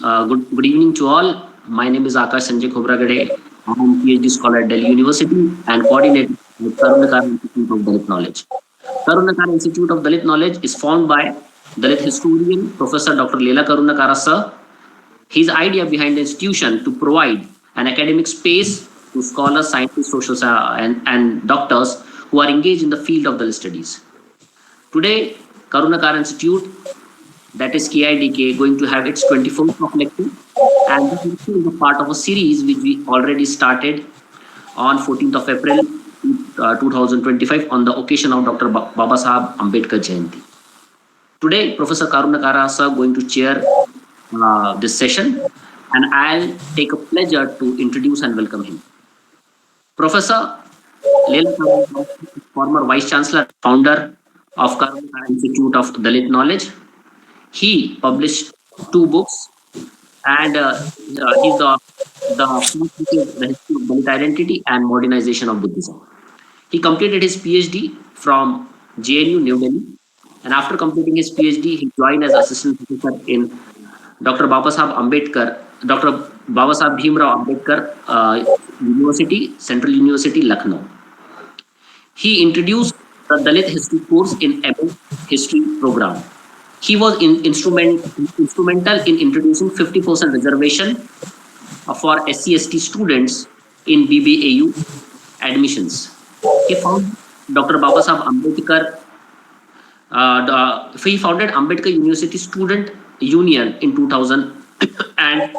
Good evening to all. My name is Akash Sanjay Khobragade. I am PhD scholar at Delhi University and coordinator with Karunyakara Institute of Dalit Knowledge. Karunyakara Institute of Dalit Knowledge is formed by Dalit historian Professor Dr. Leela Karunyakara sir. His idea behind the institution to provide an academic space to scholars, scientists, social and doctors who are engaged in the field of Dalit studies. Today, Karunyakara Institute, that is KIDK, going to have its 24th of lecture, and this is a part of a series which we already started on 14th of April 2025 on the occasion of Dr. Baba Sahab Ambedkar Jayanti. Today, Professor Karunyakara sir going to chair this session, and I'll take a pleasure to introduce and welcome him. Professor Leela Karunyakara, former Vice Chancellor, founder of Karunyakara Institute of Dalit Knowledge. He published 2 books, and he's the history of Dalit identity and modernization of Buddhism. He completed his PhD from JNU, New Delhi, and after completing his PhD, he joined as assistant professor in Dr. Baba Sahab Bhimrao Ambedkar University, Central University, Lucknow. He introduced the Dalit history course in MA history program. He was instrumental in introducing 50% reservation for SC/ST students in BBAU admissions. He founded Dr. Baba Sahab Ambedkar. He founded Ambedkar University Student Union in 2000 and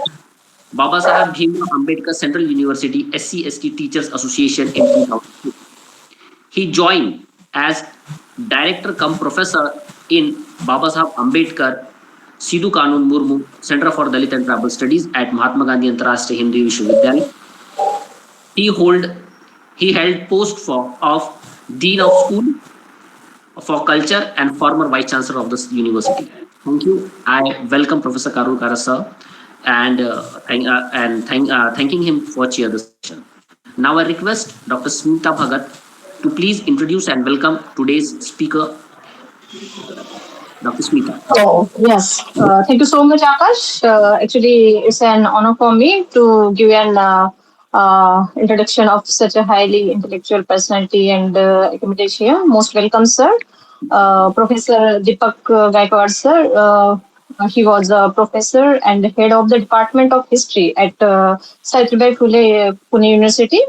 Baba Sahab Bhimrao Ambedkar Central University SC/ST Teachers Association in 2002. He joined as director cum professor in Baba Sahab Ambedkar Sidhu Kanun Murmu Center for Dalit and Tribal Studies at Mahatma Gandhi Antarashtriya Hindi Vishwavidyalaya. He held post of Dean of School for Culture and former Vice Chancellor of this university. Thank you. I welcome Professor Karunyakara sir and thanking him for chair the session. Now I request Dr. Smita Bhagat to please introduce and welcome today's speaker, Dr. Smita. Oh, yes. Thank you so much, Akash. Actually, it's an honor for me to give an introduction of such a highly intellectual personality and accommodate here. Most welcome, sir. Professor Deepak Gaikwad, sir. He was a professor and head of the Department of History at Savitribai Phule, Pune University.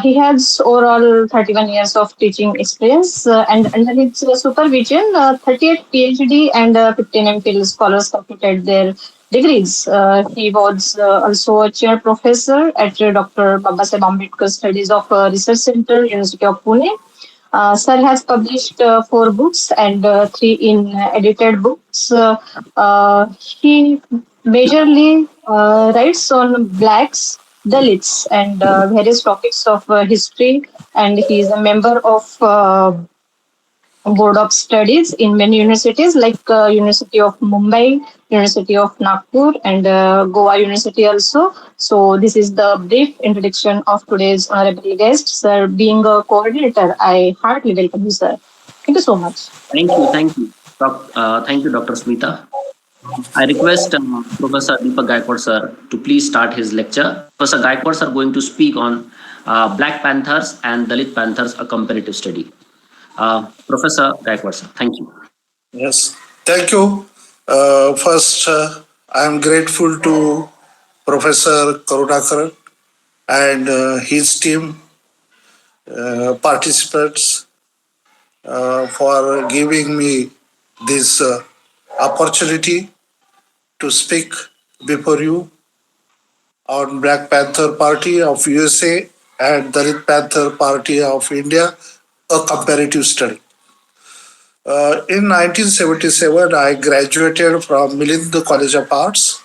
He has overall 31 years of teaching experience, and under his supervision, 38 PhD and 15 MPhil scholars completed their degrees. He was also a chair professor at Dr. Baba Saheb Ambedkar Studies of Research Center, University of Pune. Sir has published 4 books and 3 in edited books. He majorly writes on blacks, Dalits, and various topics of history, and he is a member of Board of Studies in many universities like University of Mumbai, University of Nagpur, and Goa University also. So this is the brief introduction of today's honorable guest. Sir, being a coordinator, I heartily welcome you, sir. Thank you so much. Thank you. Thank you, Dr. Smita. I request Professor Deepak Gaikwad sir to please start his lecture. Professor Gaikwad sir going to speak on Black Panthers and Dalit Panthers, a comparative study. Professor Gaikwad sir, thank you. Yes, thank you. First, I am grateful to Professor Karunyakara and his team, participants, for giving me this opportunity to speak before you on Black Panther Party of USA and Dalit Panther Party of India, a comparative study. In 1977, I graduated from Milind College of Arts.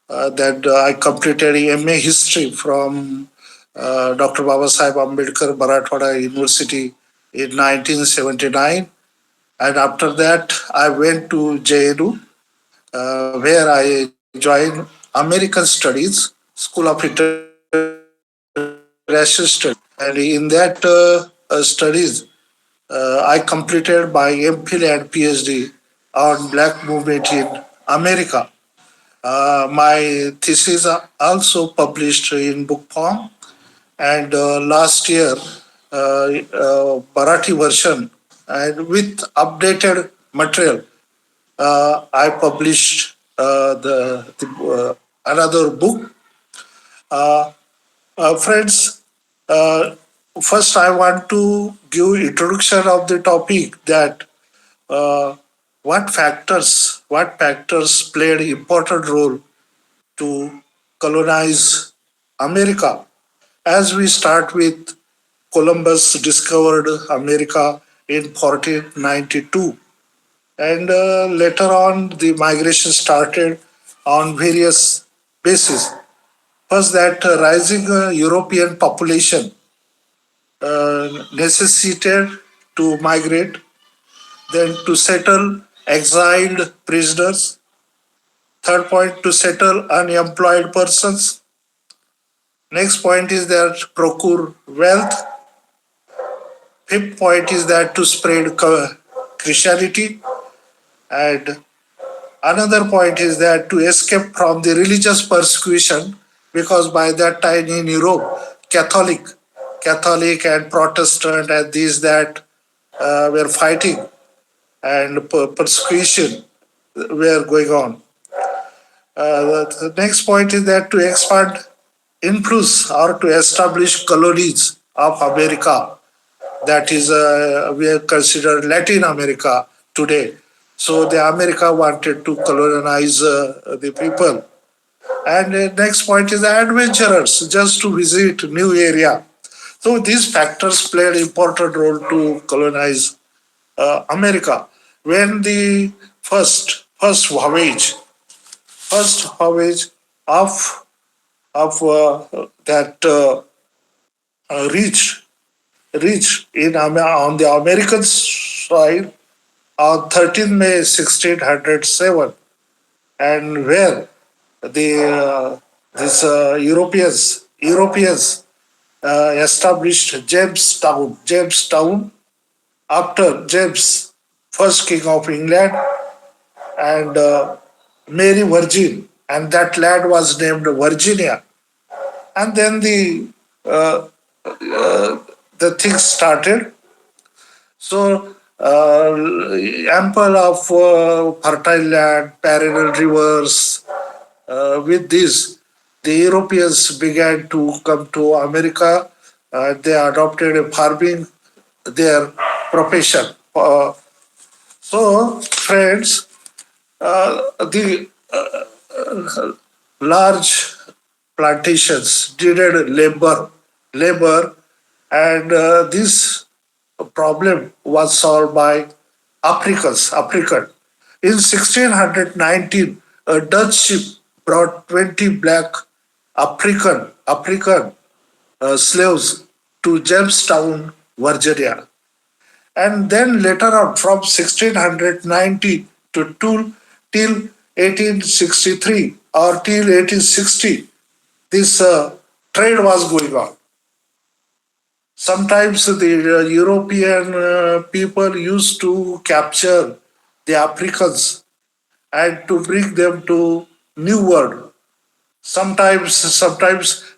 Then I completed MA History from Dr. Baba Saheb Ambedkar Marathwada University in 1979. And after that, I went to JNU, where I joined American Studies, School of International Studies. And in that studies, I completed my MPhil and PhD on Black movement in America. My thesis are also published in book form, and last year, Marathi version and with updated material, I published another book. Uh, Friends, uh, first I want to give introduction of the topic that uh, what factors played important role to colonize America. As we start with Columbus discovered America in 1492, and later on the migration started on various bases. First, that rising European population necessitated to migrate, then to settle exiled prisoners. Third point, to settle unemployed persons. Next point is that procure wealth. Fifth point is that to spread Christianity. And another point is that to escape from the religious persecution, because by that time in Europe, Catholic and Protestant and these that were fighting and persecution were going on. The next point is that to expand influence or to establish colonies of America, that is, we are considered Latin America today. So the America wanted to colonize the people. And the next point is the adventurers, just to visit new area. So these factors played important role to colonize America. When the first voyage of that reached on the American soil on 13th May 1607, and where the these Europeans established Jamestown after James, first king of England, and Mary Virgin, and that land was named Virginia. And then uh, the things started. So ample of fertile land, parallel rivers. With this, the Europeans began to come to America. They adopted a farming their profession. So, friends, the large plantations needed labor, and this problem was solved by African. In 1619, a Dutch ship brought 20 black African slaves to Jamestown, Virginia. And then later on, from 1690 to till 1863 or till 1860, this trade was going on. Sometimes the European people used to capture the Africans and to bring them to New World. Sometimes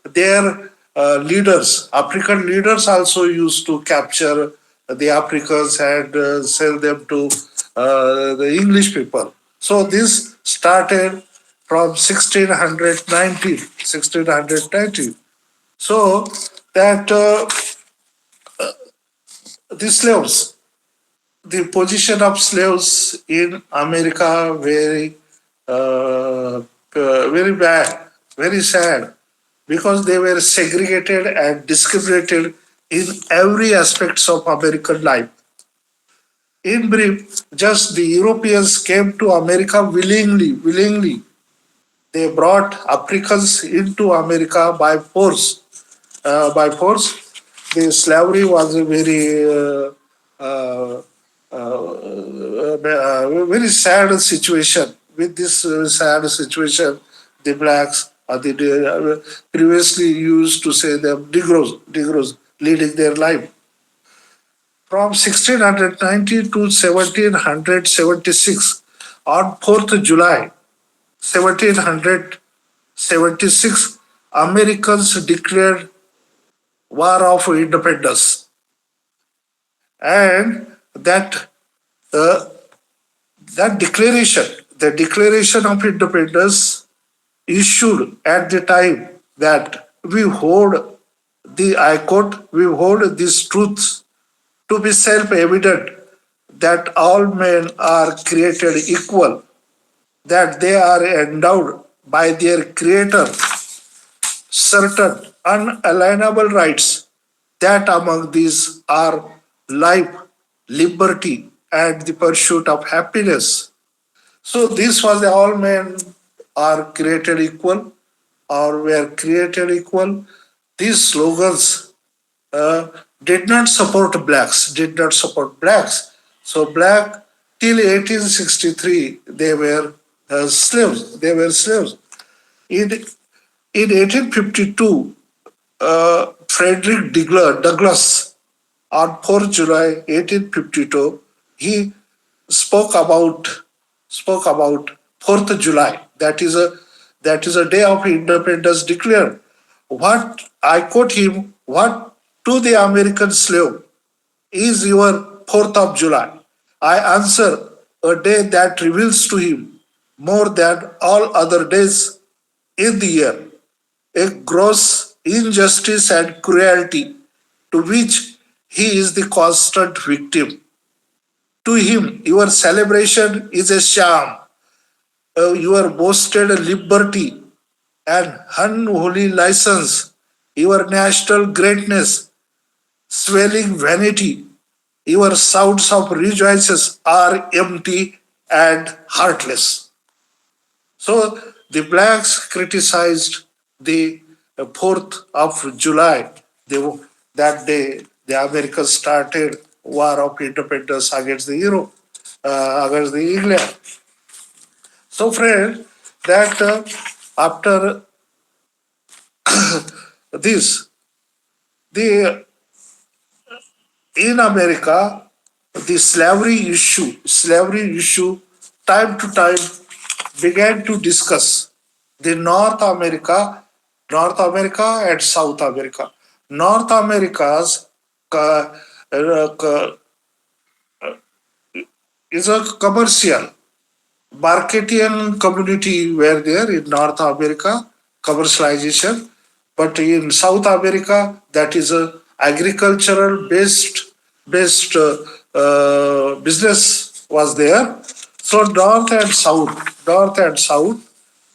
their African leaders also used to capture the Africans and sell them to the English people. So this started from 1690. So that the slaves, the position of slaves in America very bad, very sad, because they were segregated and discriminated in every aspects of American life. In brief, just the Europeans came to America willingly. They brought Africans into America by force. The slavery was a very sad situation. With this sad situation, the blacks previously used to say them Negroes leading their life. From 1690 to 1776, on 4th July 1776, Americans declared War of Independence, and uh, that the Declaration of Independence, issued at the time that I quote, we hold these truths to be self-evident that all men are created equal, that they are endowed by their Creator certain unalienable rights, that among these are life, liberty, and the pursuit of happiness. So this was the all men are created equal or were created equal. These slogans uh, did not support blacks. So black till 1863 they were slaves. They were slaves. In in 1852, Frederick Douglass, on 4th July 1852, he spoke about spoke about 4th July. That is a day of independence declared. What I quote him, what to the American slave is your 4th of July? I answer, a day that reveals to him more than all other days in the year a gross injustice and cruelty to which he is the constant victim. To him, your celebration is a sham, your boasted liberty and unholy license, your national greatness, swelling vanity, your sounds of rejoices are empty and heartless. So the blacks criticized the 4th of July. That day, the Americans started war of independence against the Europe, against the England. So, friend, that after this, the in America, the slavery issue, time to time began to discuss the North America and South America. North America's uh, uh, is a commercial Marketian community were there in North America, commercialization, but in South America, that is a agricultural based business was there. So North and South,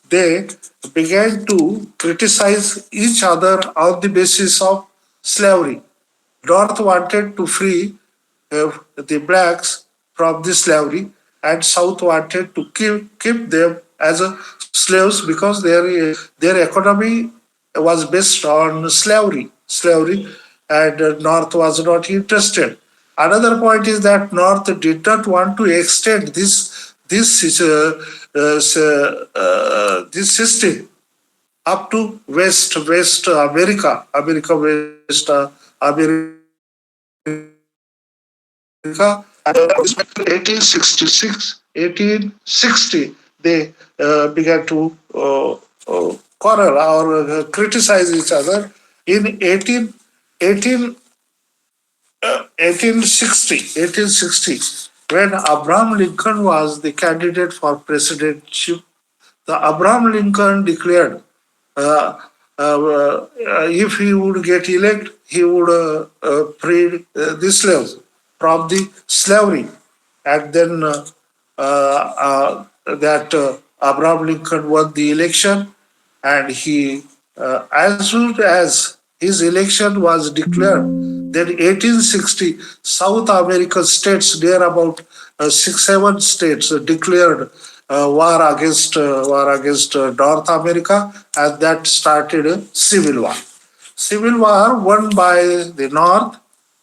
they began to criticize each other on the basis of slavery. North wanted to free the blacks from this slavery, and South wanted to keep them as slaves because their economy was based on slavery, and North was not interested. Another point is that North did not want to extend this system up to West America, and 1860, they began to quarrel or criticize each other. In 1860, when Abraham Lincoln was the candidate for presidency, the Abraham Lincoln declared uh, if he would get elected, he would free the slaves from the slavery. And then that Abraham Lincoln won the election, and as soon as his election was declared, then 1860 South American states, near about 6, 7 states declared war against North America, and that started a civil war. Civil war won by the North,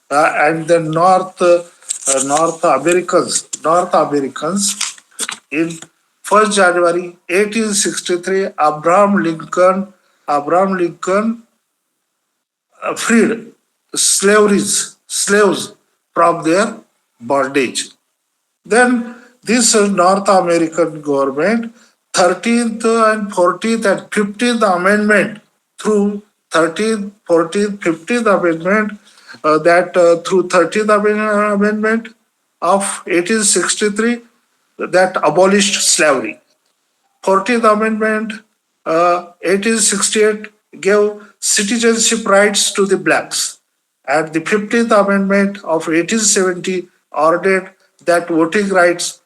and the North Americans in 1st January 1863, Abraham Lincoln freed slaves from their bondage. Then this North American government, 13th and 14th and 15th Amendment through 13th, 14th, 15th Amendment, through 13th Amendment of 1863 that abolished slavery. 14th Amendment, 1868, gave citizenship rights to the blacks. And the 15th Amendment of 1870 ordered that voting rights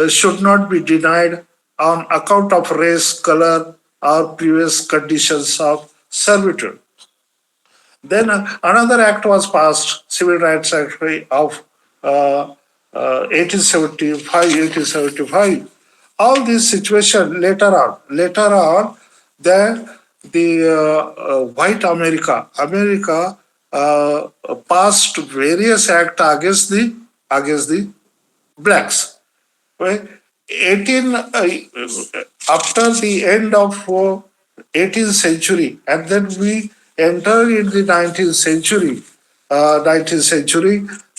should not be denied on account of race, color, or previous conditions of servitude. Then another act was passed, Civil Rights Act of 1875. All this situation later on, then the white America passed various acts against the blacks. Right? 18 after the end of 18th century, and then we enter in the 19th century,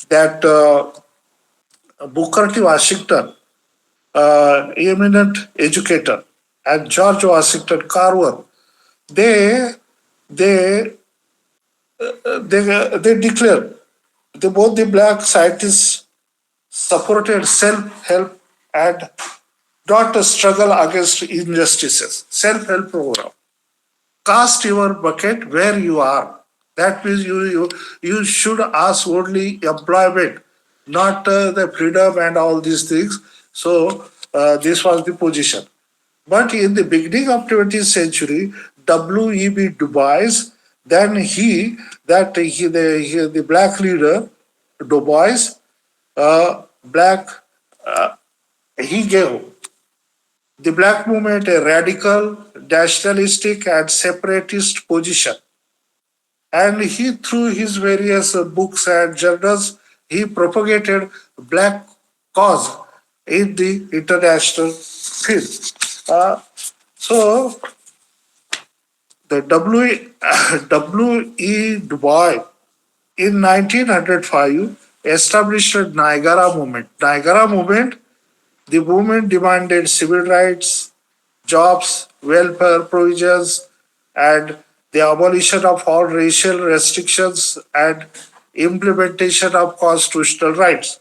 that Booker T. Washington, eminent educator, and George Washington Carver, they they they declared, both the black scientists supported self-help and not a struggle against injustices. Self-help program. Cast your bucket where you are. That means you should ask only employment, not the freedom and all these things. So this was the position. But in the beginning of 20th century, W.E.B. Du Bois, then the black leader, Du Bois, black, he gave the black movement a radical, nationalistic, and separatist position. And he, through his various books and journals, he propagated black cause in the international field. So the W.E. Du Bois in 1905 established a Niagara movement. Niagara movement, the movement demanded civil rights, jobs, welfare provisions, and the abolition of all racial restrictions and implementation of constitutional rights.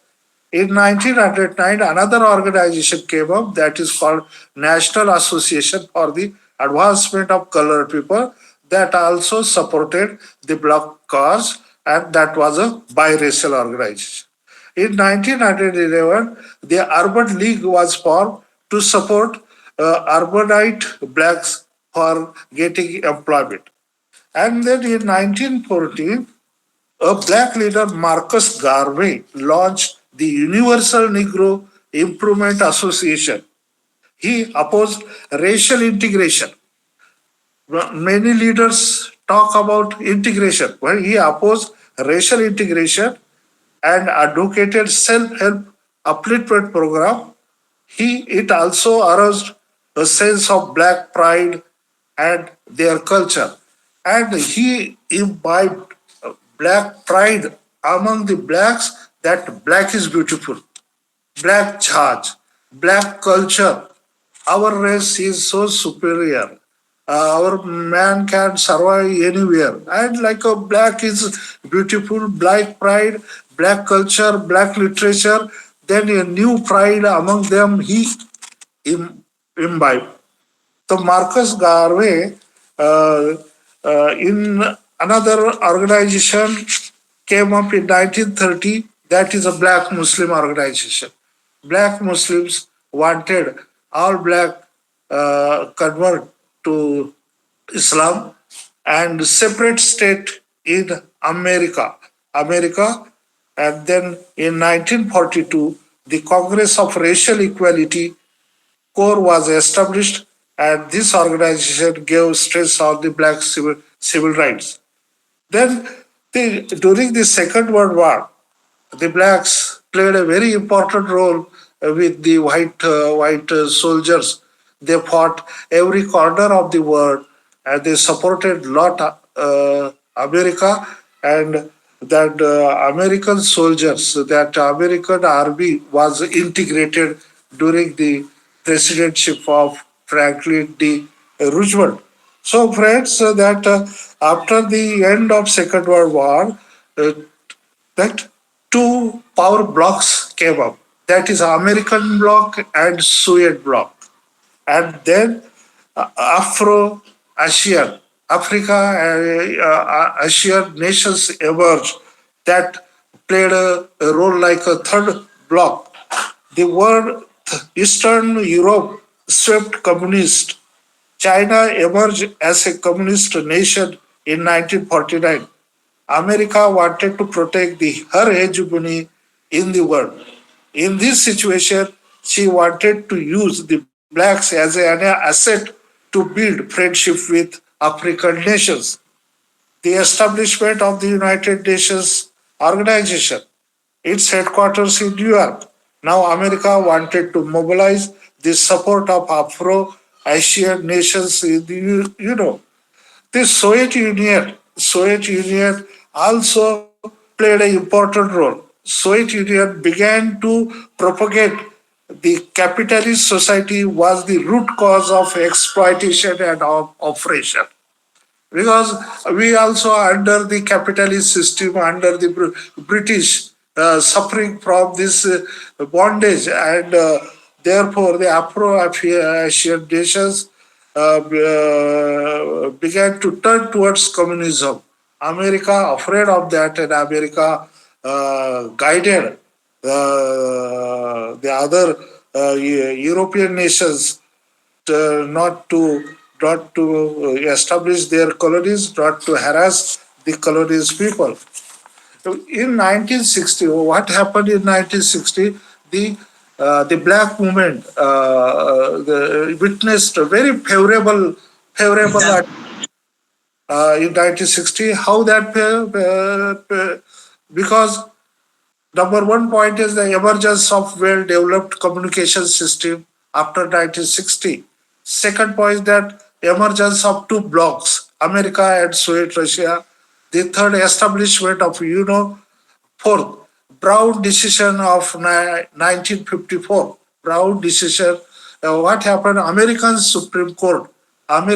In 1909, another organization came up that is called National Association for the Advancement of Colored People, that also supported the black cause, and that was a biracial organization. In 1911, the Urban League was formed to support urbanite blacks for getting employment. And then in 1914, a black leader, Marcus Garvey, launched the Universal Negro Improvement Association. He opposed racial integration. Many leaders talk about integration, but he opposed racial integration and advocated self-help upliftment program. It also aroused a sense of black pride and their culture. And he imbibed black pride among the blacks, that black is beautiful, black charge, black culture. Our race is so superior. Our man can survive anywhere. And like a black is beautiful, black pride, black culture, black literature, then a new pride among them he imbibed. So Marcus Garvey, uh, in another organization, came up in 1930. That is a Black Muslim organization. Black Muslims wanted all black convert to Islam and separate state in America. And then in 1942, the Congress of Racial Equality Corps was established, and this organization gave stress on the black civil rights. Then, during the Second World War, the blacks played a very important role with the white soldiers. They fought every corner of the world, and they supported lot America, and that American soldiers, that American army was integrated during the presidency of Franklin D. Roosevelt. So, friends, that after the end of Second World War, that two power blocks came up. That is American bloc and Soviet bloc. And then Afro-Asian, Africa and Asian nations emerged that played a role like a third bloc. The world, Eastern Europe swept communist. China emerged as a communist nation in 1949. America wanted to protect her hegemony in the world. In this situation, she wanted to use the blacks as an asset to build friendship with African nations. The establishment of the United Nations Organization, its headquarters in New York. Now, America wanted to mobilize the support of Afro-Asian nations in the the Soviet Union also played an important role. Soviet Union began to propagate the capitalist society was the root cause of exploitation and of oppression because we also under the capitalist system under the British suffering from this bondage and therefore the Afro-Asian nations began to turn towards communism. America afraid of that and America guided the other European nations not to establish their colonies, not to harass the colonies people. So in 1960, what happened in 1960? The black movement witnessed a very favorable in 1960. How that because number one point is the emergence of well-developed communication system after 1960. Second point is that emergence of two blocs, America and Soviet Russia. The third establishment of fourth, Brown decision of 1954. Brown decision. What happened? American Supreme Court, time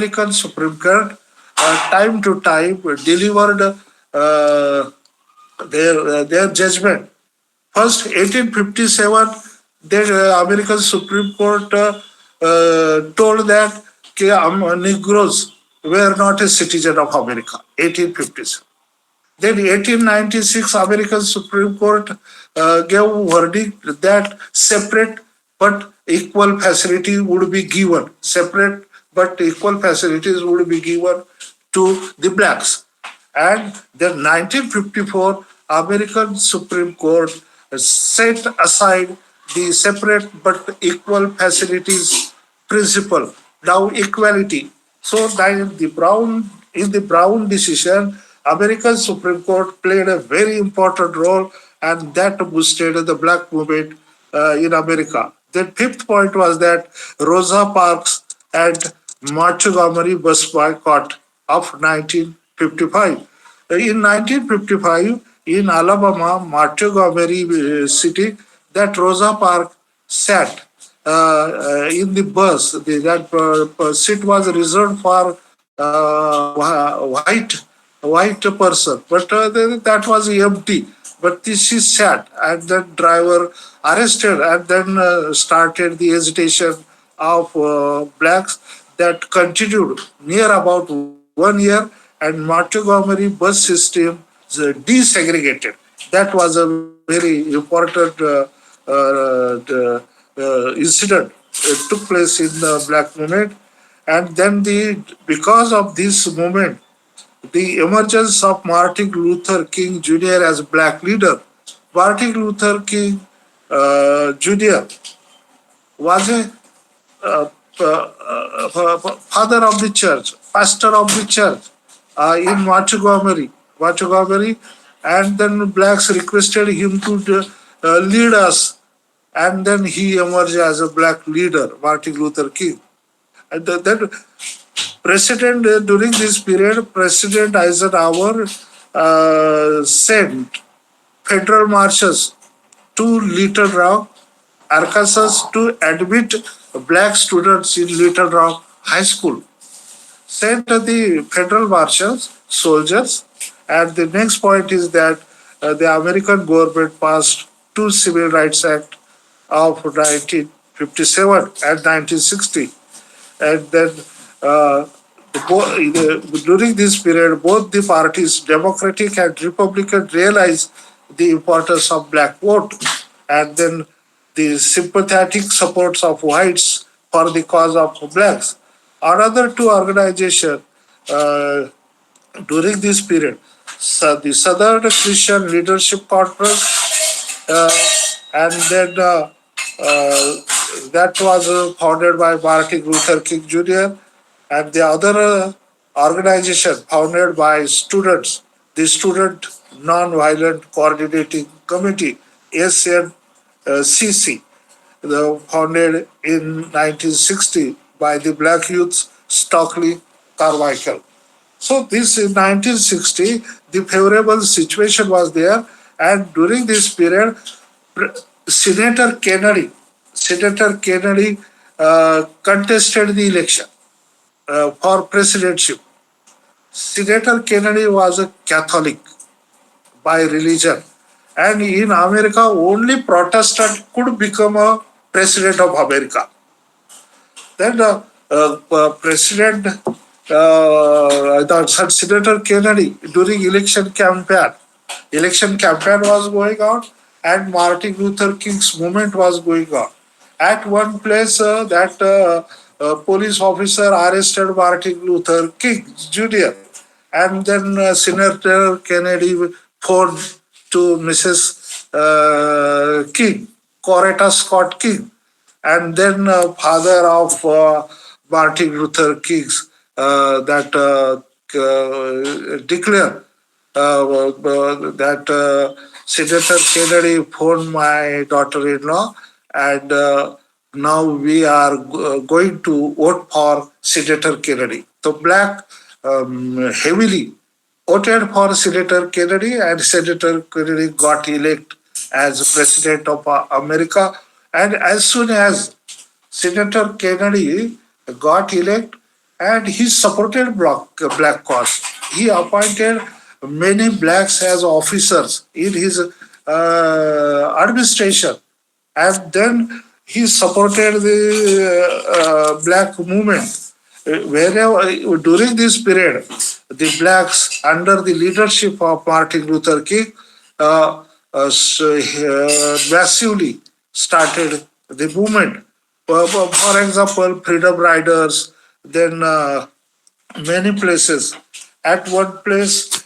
to time delivered their judgment. First, 1857, the American Supreme Court told that Negroes were not a citizen of America. 1857. Then 1896, American Supreme Court gave verdict that separate but equal facility would be given. Separate but equal facilities would be given to the blacks. And then 1954, American Supreme Court set aside the separate but equal facilities principle. Now equality. So in the Brown decision, American Supreme Court played a very important role, and that boosted the black movement in America. The fifth point was that Rosa Parks and Montgomery bus boycott of 1955. In 1955, in Alabama, Montgomery city, that Rosa Parks sat in the bus. That seat was reserved for white person, but that was empty. But she sat, and the driver arrested, and then started the hesitation of blacks that continued near about 1 year, and Montgomery bus system desegregated. That was a very important incident. It took place in the black movement, and then because of this movement, the emergence of Martin Luther King Jr. as black leader. Martin Luther King Jr. was a father of the church, pastor of the church in Montgomery, and then blacks requested him to lead us, and then he emerged as a black leader, Martin Luther King. And then President during this period, President Eisenhower sent federal marshals to Little Rock, Arkansas, to admit black students in Little Rock High School sent the federal marshals, soldiers, and the next point is that the American government passed two Civil Rights Act of 1957 and 1960, and then during this period, both the parties, Democratic and Republican, realized the importance of black vote, and then the sympathetic supports of whites for the cause of blacks. Another two organizations uh, during this period, so the Southern Christian Leadership Conference, and then that was founded by Martin Luther King Jr. and the other organization founded by students, the Student Nonviolent Coordinating Committee, SNCC, founded in 1960 by the black youth Stockley Carmichael. So this in 1960, the favorable situation was there, and during this period, Senator Kennedy, Senator Kennedy contested the election for presidency. Senator Kennedy was a Catholic by religion, and in America, only Protestant could become a president of America. Then President, Senator Kennedy during election campaign was going on, and Martin Luther King's movement was going on. At one place, that police officer arrested Martin Luther King Jr. And then Senator Kennedy phoned to Mrs. King, Coretta Scott King, and then father of Martin Luther King's that declare that Senator Kennedy phoned my daughter-in-law, and now we are going to vote for Senator Kennedy. So black heavily voted for Senator Kennedy, and Senator Kennedy got elected as President of America. And as soon as Senator Kennedy got elected, and he supported black cause, he appointed many blacks as officers in his administration, and then he supported the black movement. Wherever during this period, the blacks under the leadership of Martin Luther King massively started the movement. For example, Freedom Riders, then many places. At one place,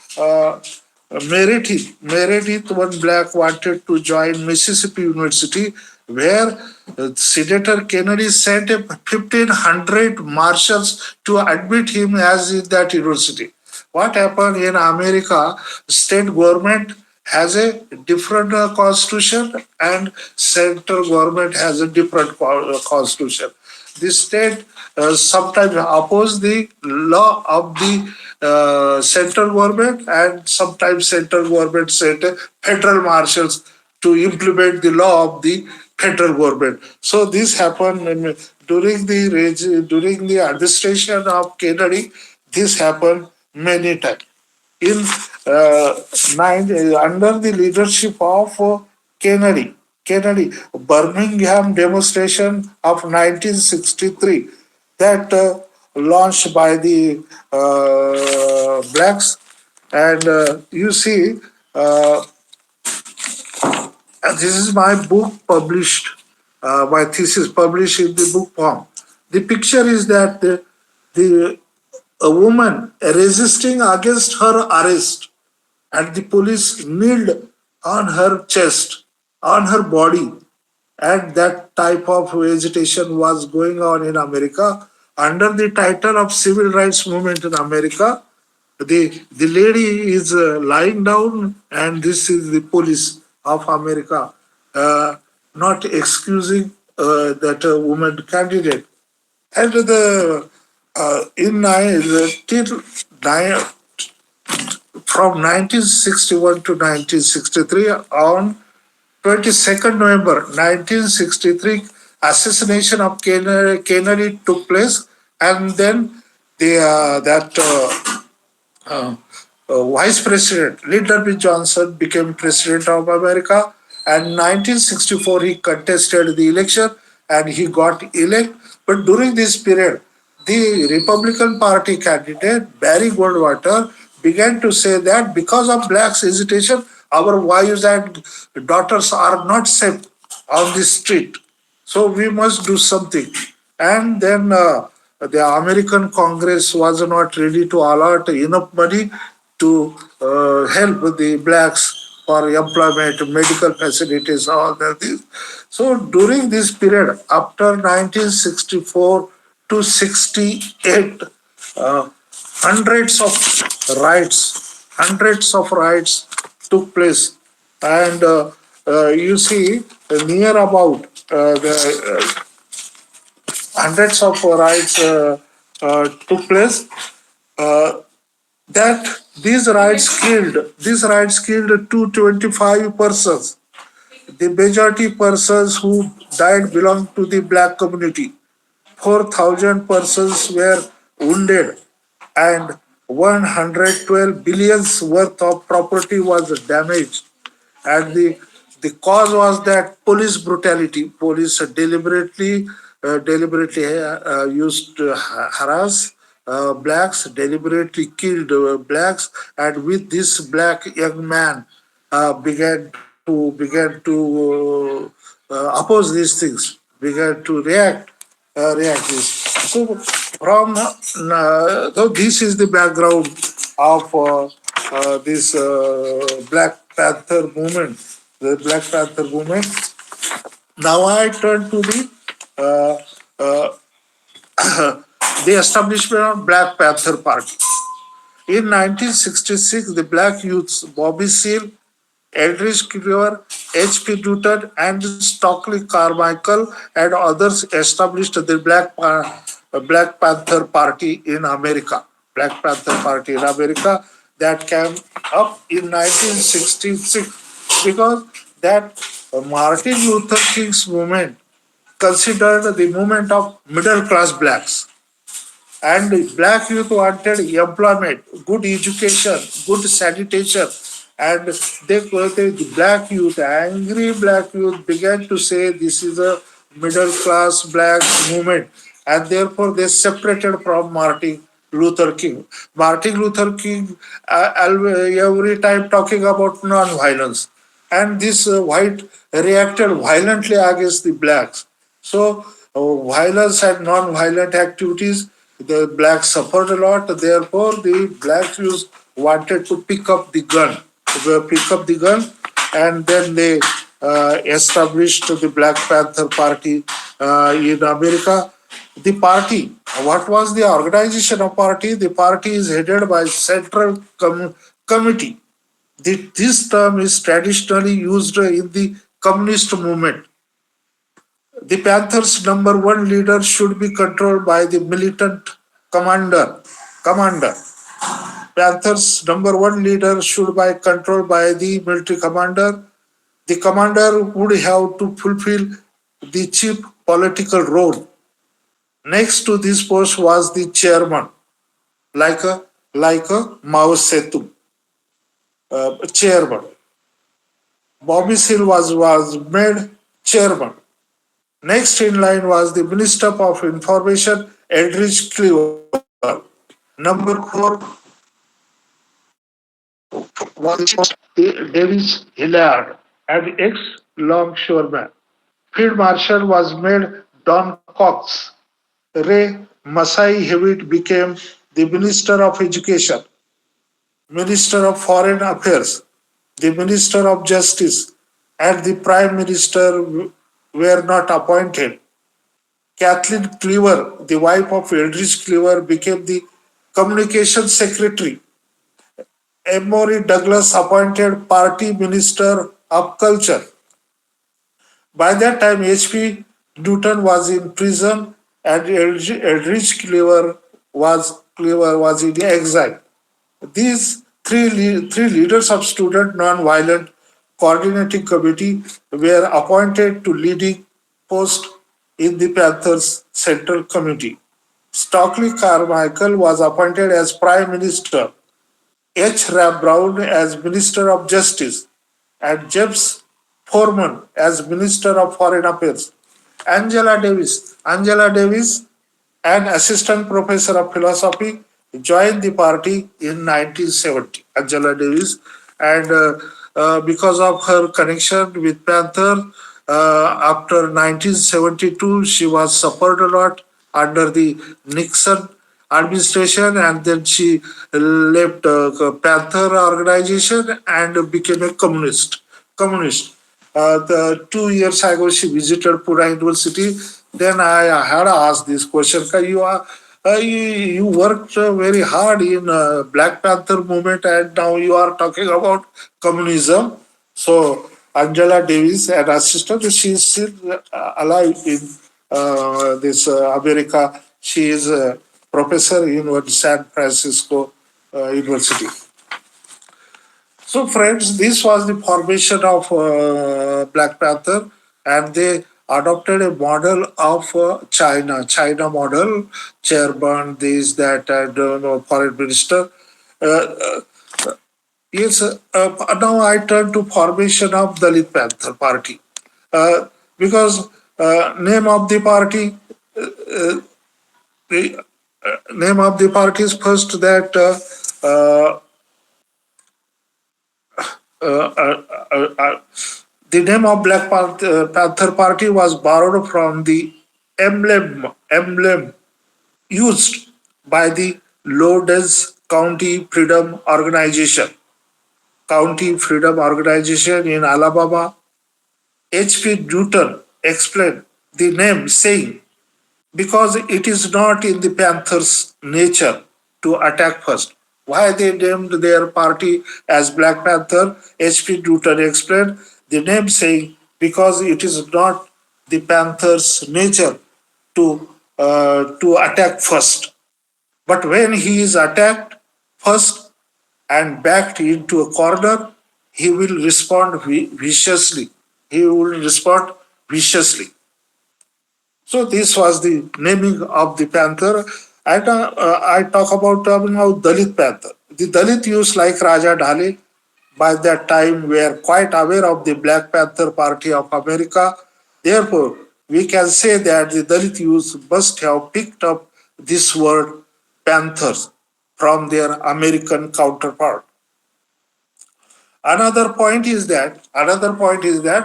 Meredith, one black wanted to join Mississippi University, where Senator Kennedy sent 1,500 marshals to admit him as in that university. What happened in America? State government has a different constitution, and central government has a different constitution. The state sometimes oppose the law of the central government, and sometimes central government sent federal marshals to implement the law of the federal government. So this happened during the administration of Kennedy. This happened many times. In under the leadership of Kennedy, Birmingham demonstration of 1963 that launched by the blacks, and you see, this is my book published, my thesis published in the book form. The picture is that a woman resisting against her arrest, and the police kneeled on her chest, on her body, and that type of agitation was going on in America under the title of Civil Rights Movement in America. The lady is lying down, and this is the police of America not excusing that woman candidate. And from 1961 to 1963, on 22nd November 1963, assassination of Kennedy took place, and then that uh, Vice President Lyndon B. Johnson became President of America, and 1964 he contested the election and he got elected. But during this period, the Republican Party candidate Barry Goldwater began to say that because of blacks' hesitation, our wives and daughters are not safe on the street. So we must do something. And then the American Congress was not ready to allot enough money to help the blacks for employment, medical facilities, all that. So during this period, after 1964 to 68, uh, hundreds of riots took place. And you see, near about the hundreds of riots took place. Uh, that these riots killed 225 persons. The majority persons who died belonged to the black community. 4,000 persons were wounded and 112 billions worth of property was damaged. And the cause was that police brutality. Police deliberately used to harass blacks, deliberately killed blacks, and with this black young man began to oppose these things, began to react this. So from so this is the background of this Black Panther movement, the Black Panther movement. Now I turn to uh, uh, the establishment of Black Panther Party. In 1966, the black youths Bobby Seale, Eldridge Cleaver, H.P. Newton, and Stockley Carmichael and others established the Black Panther Party in America. Black Panther Party in America that came up in 1966 because that Martin Luther King's movement considered the movement of middle class blacks, and black youth wanted employment, good education, good sanitation, and the black youth, angry black youth, began to say this is a middle class black movement, and therefore they separated from Martin Luther King. Martin Luther King every time talking about non-violence, and this white reacted violently against the blacks. So, violence and non-violent activities, the blacks suffered a lot. Therefore, the blacks wanted to pick up the gun, and then they established the Black Panther Party in America. The party, what was the organization of party? The party is headed by Central Committee. This term is traditionally used in the communist movement. The Panthers' number one leader should be controlled by the militant commander. Commander. Panthers' number one leader should be controlled by the military commander. The commander would have to fulfill the chief political role. Next to this post was the chairman, like a Mao Zedong chairman. Bobby Seale was made chairman. Next in line was the Minister of Information, Eldridge Cleaver. Number four was Davis Hilliard, an ex-longshoreman. Field Marshal was made Don Cox. Ray Masai Hewitt became the Minister of Education, Minister of Foreign Affairs, the Minister of Justice, and the Prime Minister were not appointed. Kathleen Cleaver, the wife of Eldridge Cleaver, became the Communications Secretary. Emory Douglas appointed Party Minister of Culture. By that time, H.P. Newton was in prison and Eldridge Cleaver was in exile. These three leaders of Student Nonviolent Coordinating Committee were appointed to leading posts in the Panthers Central Committee. Stockley Carmichael was appointed as Prime Minister, H. Rap Brown as Minister of Justice, and James Foreman as Minister of Foreign Affairs. Angela Davis, an assistant professor of philosophy, joined the party in 1970. Angela Davis, and because of her connection with Panther, after 1972, she was suffered a lot under the Nixon administration, and then she left Panther organization and became a communist. The 2 years ago, she visited Pune University. Then I had asked this question: you worked very hard in Black Panther movement, and now you are talking about communism. So Angela Davis, an assistant, she is still alive in this America. She is a professor in San Francisco University. So, friends, this was the formation of Black Panther, and they adopted a model of China model, chairman, this, that, and foreign minister. Uh, yes, now I turn to formation of Dalit Panther Party, because name of the party, the name of the party is first that. Uh, uh, uh, uh, the name of Panther Party was borrowed from the emblem used by the Lourdes County Freedom Organization in Alabama. H.P. Newton explained the name, saying, because it is not in the Panthers' nature to attack first. Why they named their party as Black Panther? H.P. Newton explained the name, saying, because it is not the Panthers' nature to attack first. But when he is attacked first and backed into a corner, he will respond viciously. He will respond viciously. So this was the naming of the panther. I talk about now Dalit Panther. The Dalit youths like Raja Dhale by that time were quite aware of the Black Panther Party of America. Therefore, we can say that the Dalit youths must have picked up this word panthers from their American counterpart. Another point is that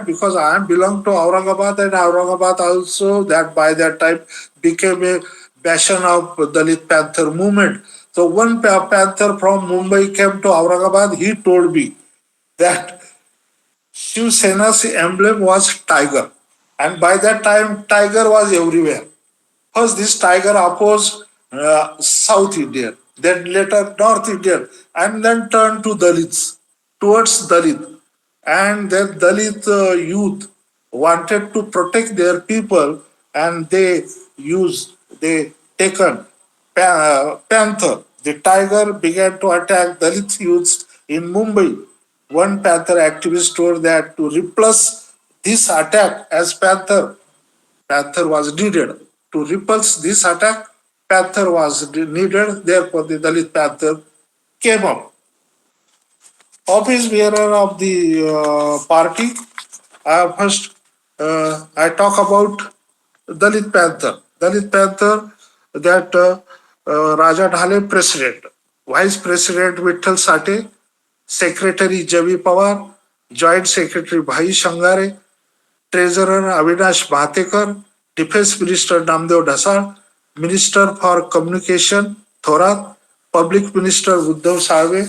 because I belong to Aurangabad, and Aurangabad also that by that time became a bastion of Dalit Panther movement. So one panther from Mumbai came to Aurangabad. He told me that Shiv Sena's emblem was tiger, and by that time tiger was everywhere. First, this tiger opposed South Indian, then later North Indian, and then turned to Dalits, towards Dalit. And then Dalit youth wanted to protect their people, and they taken panther. The tiger began to attack Dalit youths in Mumbai. One panther activist told that to repulse this attack as panther was needed. To repulse this attack, panther was needed. Therefore, the Dalit panther came up. Office bearer of the party. First, I talk about Dalit Panther. Dalit Panther, that Raja Dhale president, Vice President Vittal Sate, Secretary Javi Pawar, Joint Secretary Bhai Shangare, Treasurer Avinash Bhatekar, Defense Minister Namdev Dhasal, Minister for Communication Thorat, Public Minister Uddhav Sarve,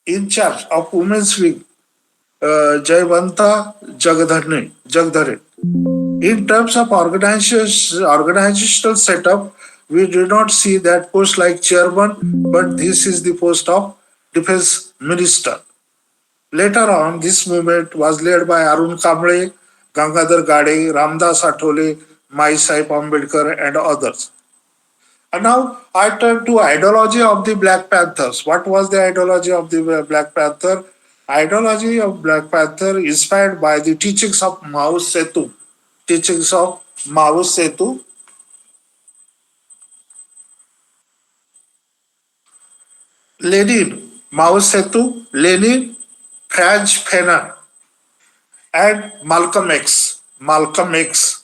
in charge of Women's Wing Jayavanta Jagdhare. In terms of organizational setup, we do not see that post like chairman, but this is the post of defense minister. Later on, this movement was led by Arun Kamble, Gangadhar Gade, Ramdas Athole, Mai Sahib Ambedkar, and others. And now I turn to ideology of the Black Panthers. What was the ideology of the Black Panther? Ideology of Black Panther inspired by the teachings of Mao Zedong, teachings of Mao Setu, Lenin, Mao Setu, Lenin, Franz Fanon, and Malcolm X. Malcolm X.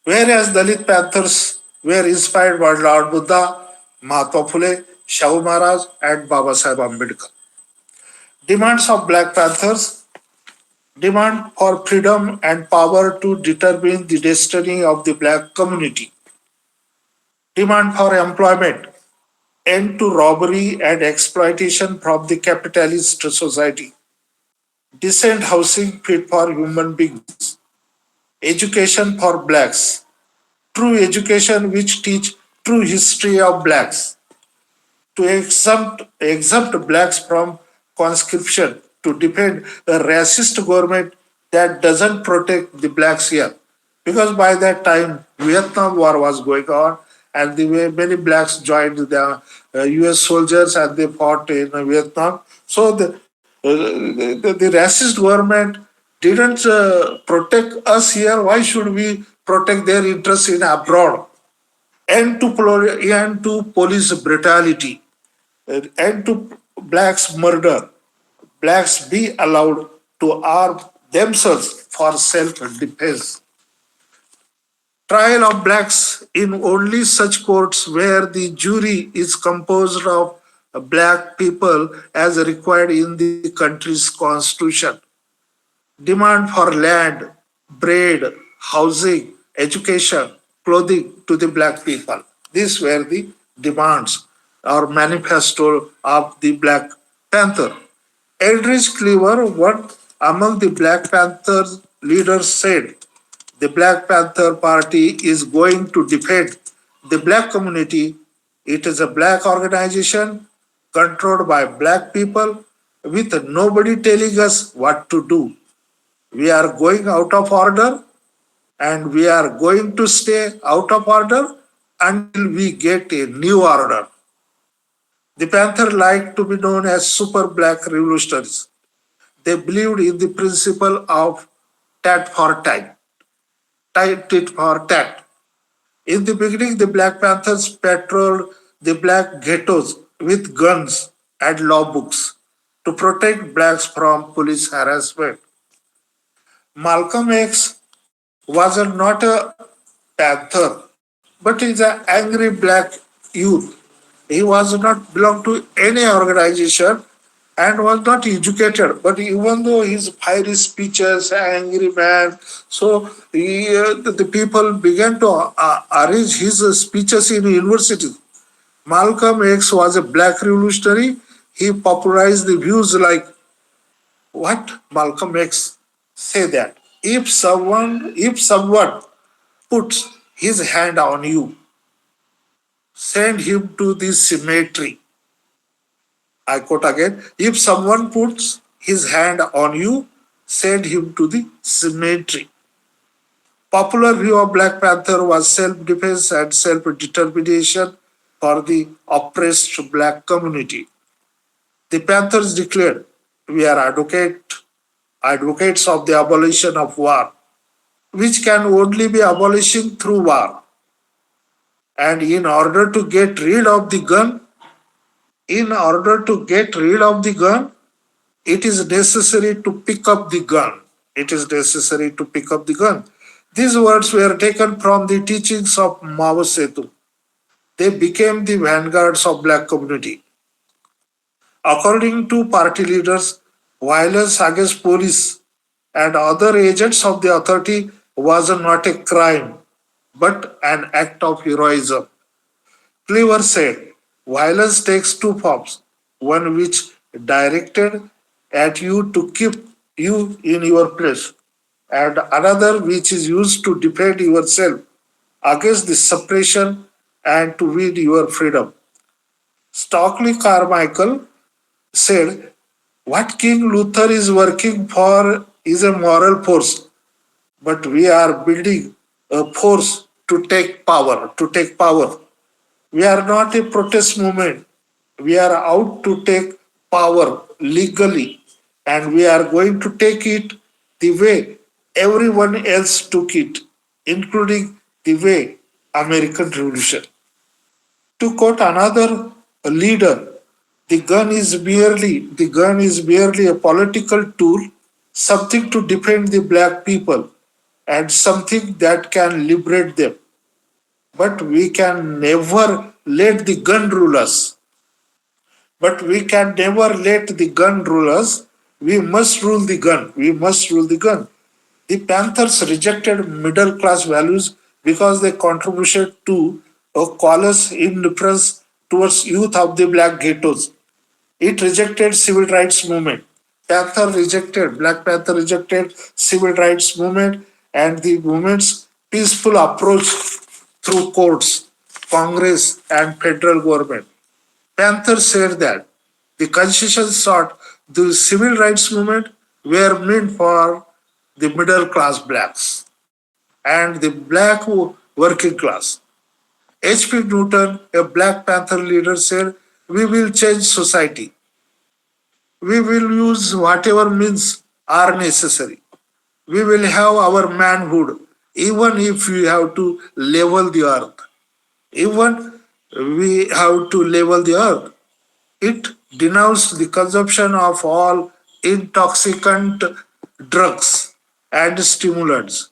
Whereas Dalit Panthers were inspired by Lord Buddha, Mahatma Phule, Shahu Maharaj, and Baba Sahib Ambedkar. Demands of Black Panthers: demand for freedom and power to determine the destiny of the black community, demand for employment, end to robbery and exploitation from the capitalist society, decent housing fit for human beings, education for blacks, true education which teach true history of blacks, to exempt blacks from conscription, to defend a racist government that doesn't protect the blacks here. Because by that time, Vietnam War was going on, and many blacks joined the US soldiers and they fought in Vietnam. So the racist government didn't protect us here. Why should we protect their interests in abroad? End to police brutality, end to blacks murder. Blacks be allowed to arm themselves for self-defense. Trial of blacks in only such courts where the jury is composed of black people as required in the country's constitution. Demand for land, bread, housing, education, clothing to the black people. These were the demands or manifesto of the Black Panther. Eldridge Cleaver, one among the Black Panther leaders, said, "The Black Panther Party is going to defend the black community. It is a black organization controlled by black people with nobody telling us what to do. We are going out of order and we are going to stay out of order until we get a new order." The Panther liked to be known as super black revolutionaries. They believed in the principle of tat for tat, tit for tat. In the beginning, the Black Panthers patrolled the black ghettos with guns and law books to protect blacks from police harassment. Malcolm X was not a panther, but he's an angry black youth. He was not belong to any organization and was not educated. But even though his fiery speeches, angry man, so the people began to arrange his speeches in universities. Malcolm X was a black revolutionary. He popularized the views like what Malcolm X say that if someone puts his hand on you, send him to the cemetery. I quote again, if someone puts his hand on you, send him to the cemetery. Popular view of Black Panther was self-defense and self-determination for the oppressed black community. The Panthers declared, "We are advocates of the abolition of war, which can only be abolished through war. And in order to get rid of the gun, it is necessary to pick up the gun. It is necessary to pick up the gun." These words were taken from the teachings of Mao Zedong. They became the vanguards of black community. According to party leaders, violence against police and other agents of the authority was not a crime, but an act of heroism. Cleaver said, "Violence takes two forms, one which directed at you to keep you in your place, and another which is used to defend yourself against the suppression and to win your freedom." Stockley Carmichael said, "What King Luther is working for is a moral force, but we are building a force to take power, We are not a protest movement. We are out to take power legally, and we are going to take it the way everyone else took it, including the way American Revolution. To quote another leader, the gun is merely a political tool, something to defend the black people and something that can liberate them. But we can never let the gun rule us. But we can never let the gun rule us. We must rule the gun. We must rule the gun. The Panthers rejected middle class values because they contributed to a callous indifference towards youth of the black ghettos. It rejected civil rights movement. Black Panther rejected civil rights movement and the movement's peaceful approach through courts, Congress, and federal government. Panther said that the constitution sought the civil rights movement were meant for the middle class blacks and the black working class. H.P. Newton, a Black Panther leader, said, "We will change society. We will use whatever means are necessary. We will have our manhood, even if we have to level the earth. Even we have to level the earth." It denounced the consumption of all intoxicant drugs and stimulants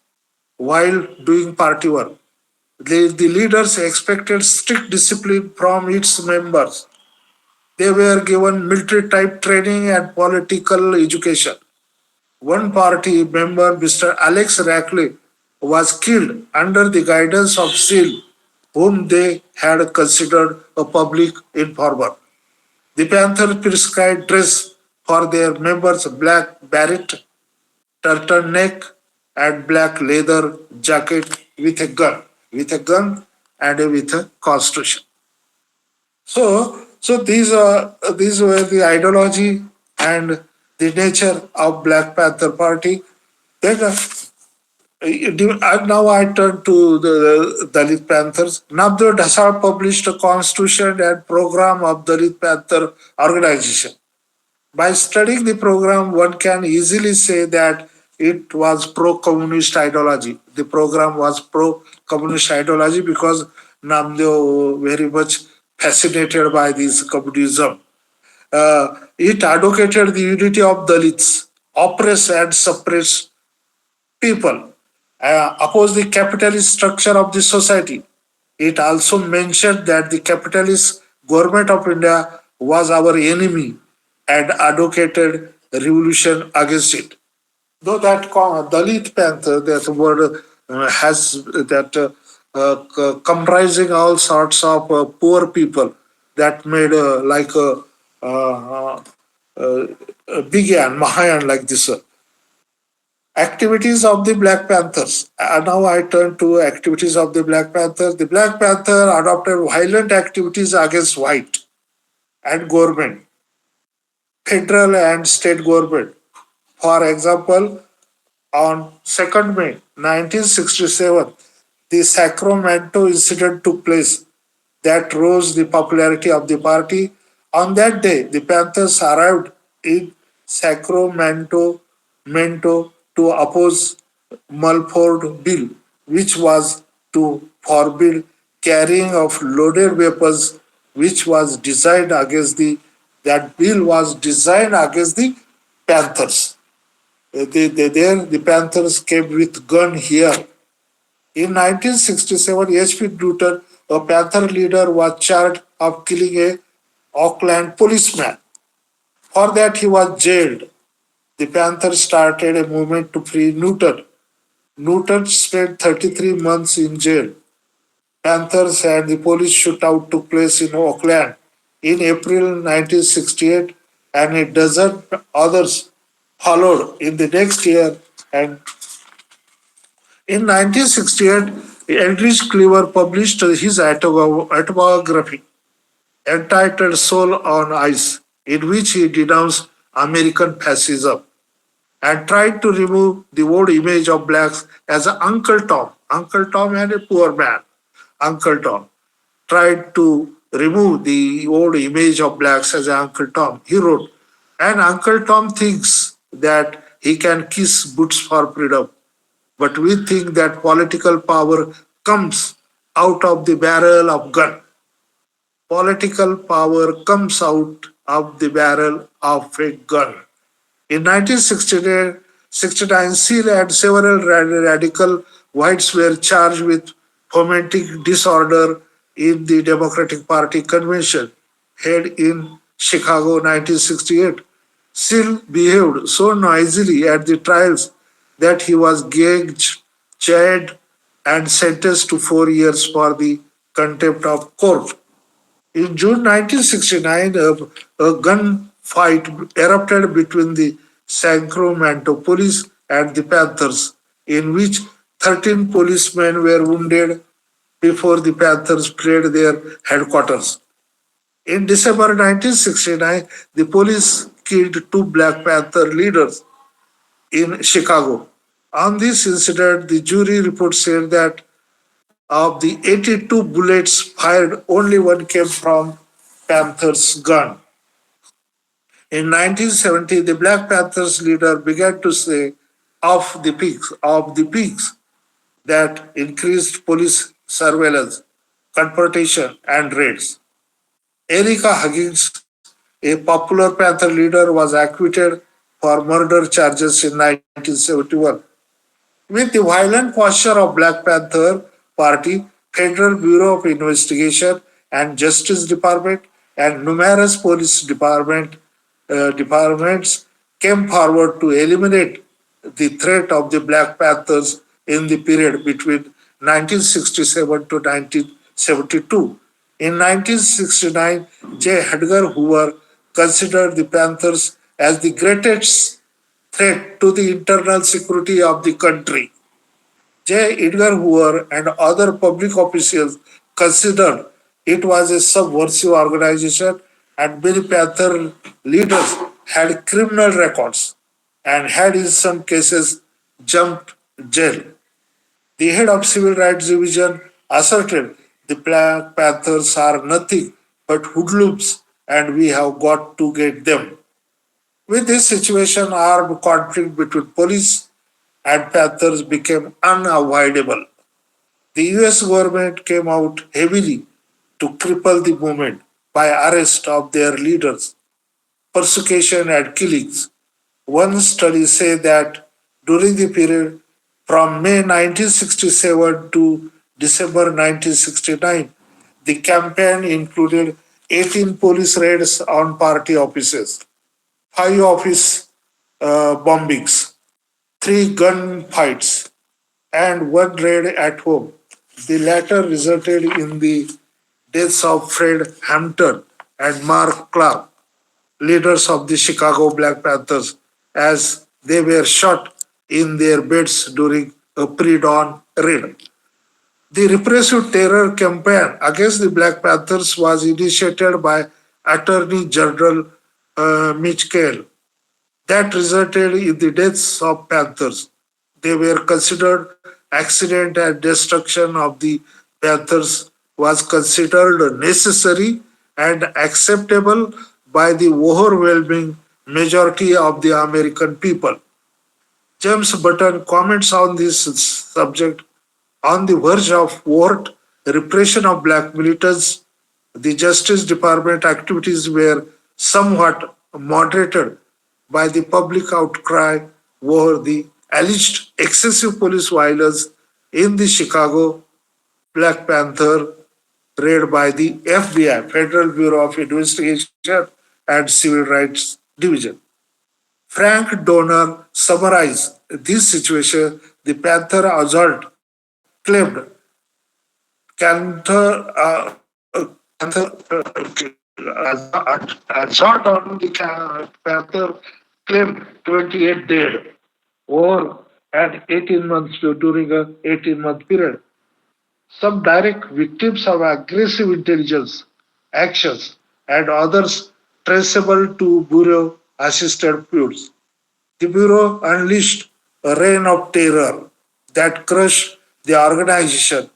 while doing party work. The leaders expected strict discipline from its members. They were given military type training and political education. One party member, Mr. Alex Rackley, was killed under the guidance of SEAL, whom they had considered a public informer. The Panther prescribed dress for their members black beret, turtleneck, and black leather jacket with a gun and with a constitution. So these were the ideology and the nature of Black Panther Party. Then now I turn to the Dalit Panthers. Navdev Dhasal published a constitution and program of Dalit Panther organization. By studying the program, one can easily say that it was pro-communist ideology. The program was pro-communist ideology because Namdev very much fascinated by this communism. It advocated the unity of Dalits, oppressed and suppressed people, opposed the capitalist structure of the society. It also mentioned that the capitalist government of India was our enemy and advocated revolution against it. Though that Dalit Panther, that word has that comprising all sorts of poor people that made uh, Bigyan, Mahayan like this. Activities of the Black Panthers. Now I turn to activities of the Black Panther. The Black Panther adopted violent activities against white and government, federal and state government. For example, on 2nd May 1967, the Sacramento incident took place that rose the popularity of the party. On that day, the Panthers arrived in Sacramento to oppose Mulford Bill, which was to forbid carrying of loaded weapons, which was designed against the that bill was designed against the Panthers. The Panthers came with gun here. In 1967, H.P. Newton, a Panther leader, was charged of killing a Auckland policeman. For that, he was jailed. The Panthers started a movement to free Newton. Newton spent 33 months in jail. Panthers and the police shootout took place in Auckland in April 1968, and a dozen others followed in the next year. And in 1968, Eldridge Cleaver published his autobiography entitled Soul on Ice, in which he denounced American fascism and tried to remove the old image of blacks as Uncle Tom. Uncle Tom and a poor man. Uncle Tom tried to remove the old image of blacks as Uncle Tom. He wrote, and Uncle Tom thinks that he can kiss boots for freedom. but we think that political power comes out of the barrel of gun. Political power comes out of the barrel of a gun. In 1969, Seal and several radical whites were charged with fomenting disorder in the Democratic Party convention held in Chicago 1968. Seal behaved so noisily at the trials that he was gagged, jailed, and sentenced to 4 years for the contempt of court. In June 1969, a gunfight erupted between the Sacramento police and the Panthers, in which 13 policemen were wounded before the Panthers fled their headquarters. In December 1969, the police killed two Black Panther leaders in Chicago. On this incident, the jury report said that of the 82 bullets fired, only one came from Panther's gun. In 1970, the Black Panthers leader began to say, of the pigs, that increased police surveillance, confrontation, and raids. Erica Huggins, a popular Panther leader, was acquitted for murder charges in 1971. With the violent posture of Black Panther Party, Federal Bureau of Investigation and Justice Department and numerous police departments came forward to eliminate the threat of the Black Panthers in the period between 1967 to 1972. In 1969, J. Edgar Hoover considered the Panthers as the greatest threat to the internal security of the country. J. Edgar Hoover and other public officials considered it was a subversive organization, and many Panther leaders had criminal records and had in some cases jumped jail. The head of Civil Rights Division asserted the Black Panthers are nothing but hoodlums and we have got to get them. With this situation, armed conflict between police and Panthers became unavoidable. The US government came out heavily to cripple the movement by arrest of their leaders, persecution and killings. One study said that during the period from May 1967 to December 1969, the campaign included 18 police raids on party offices, 5 office bombings, 3 gunfights, and 1 raid at home. The latter resulted in the deaths of Fred Hampton and Mark Clark, leaders of the Chicago Black Panthers, as they were shot in their beds during a pre-dawn raid. The repressive terror campaign against the Black Panthers was initiated by Attorney General Mitch Cale that resulted in the deaths of panthers. They were considered accident, and destruction of the panthers was considered necessary and acceptable by the overwhelming majority of the American people. James Button comments on this subject: on the verge of overt repression of black militants, the Justice Department activities were somewhat moderated by the public outcry over the alleged excessive police violence in the Chicago Black Panther raid by the FBI, Federal Bureau of Investigation and Civil Rights Division. Frank Donner summarized this situation. The Panther assault claimed Panther, assault on the Panther claimed 28 dead over an 18 months during a 18-month period. Some direct victims of aggressive intelligence actions and others traceable to Bureau assisted feuds. The Bureau unleashed a reign of terror that crushed the organization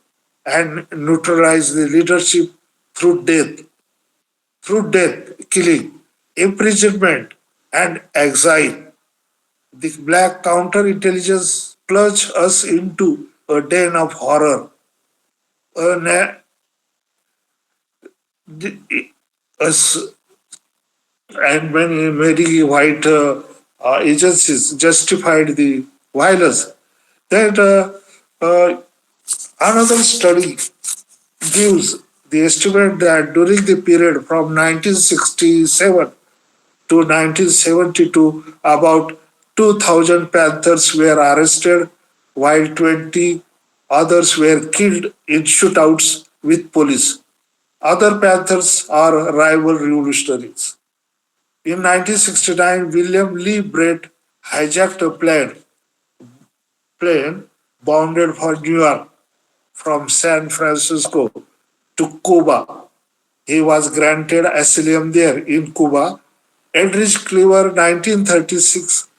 and neutralized the leadership through killing, imprisonment, and exile. The black counterintelligence plunge us into a den of horror. A na- us and many white agencies justified the violence. That another study gives the estimate that during the period from 1967 to 1972, about 2,000 Panthers were arrested, while 20 others were killed in shootouts with police. Other Panthers are rival revolutionaries. In 1969, William Lee Brett hijacked a plane bounded for New York from San Francisco to Cuba. He was granted asylum there in Cuba. Eldridge Cleaver, 1936,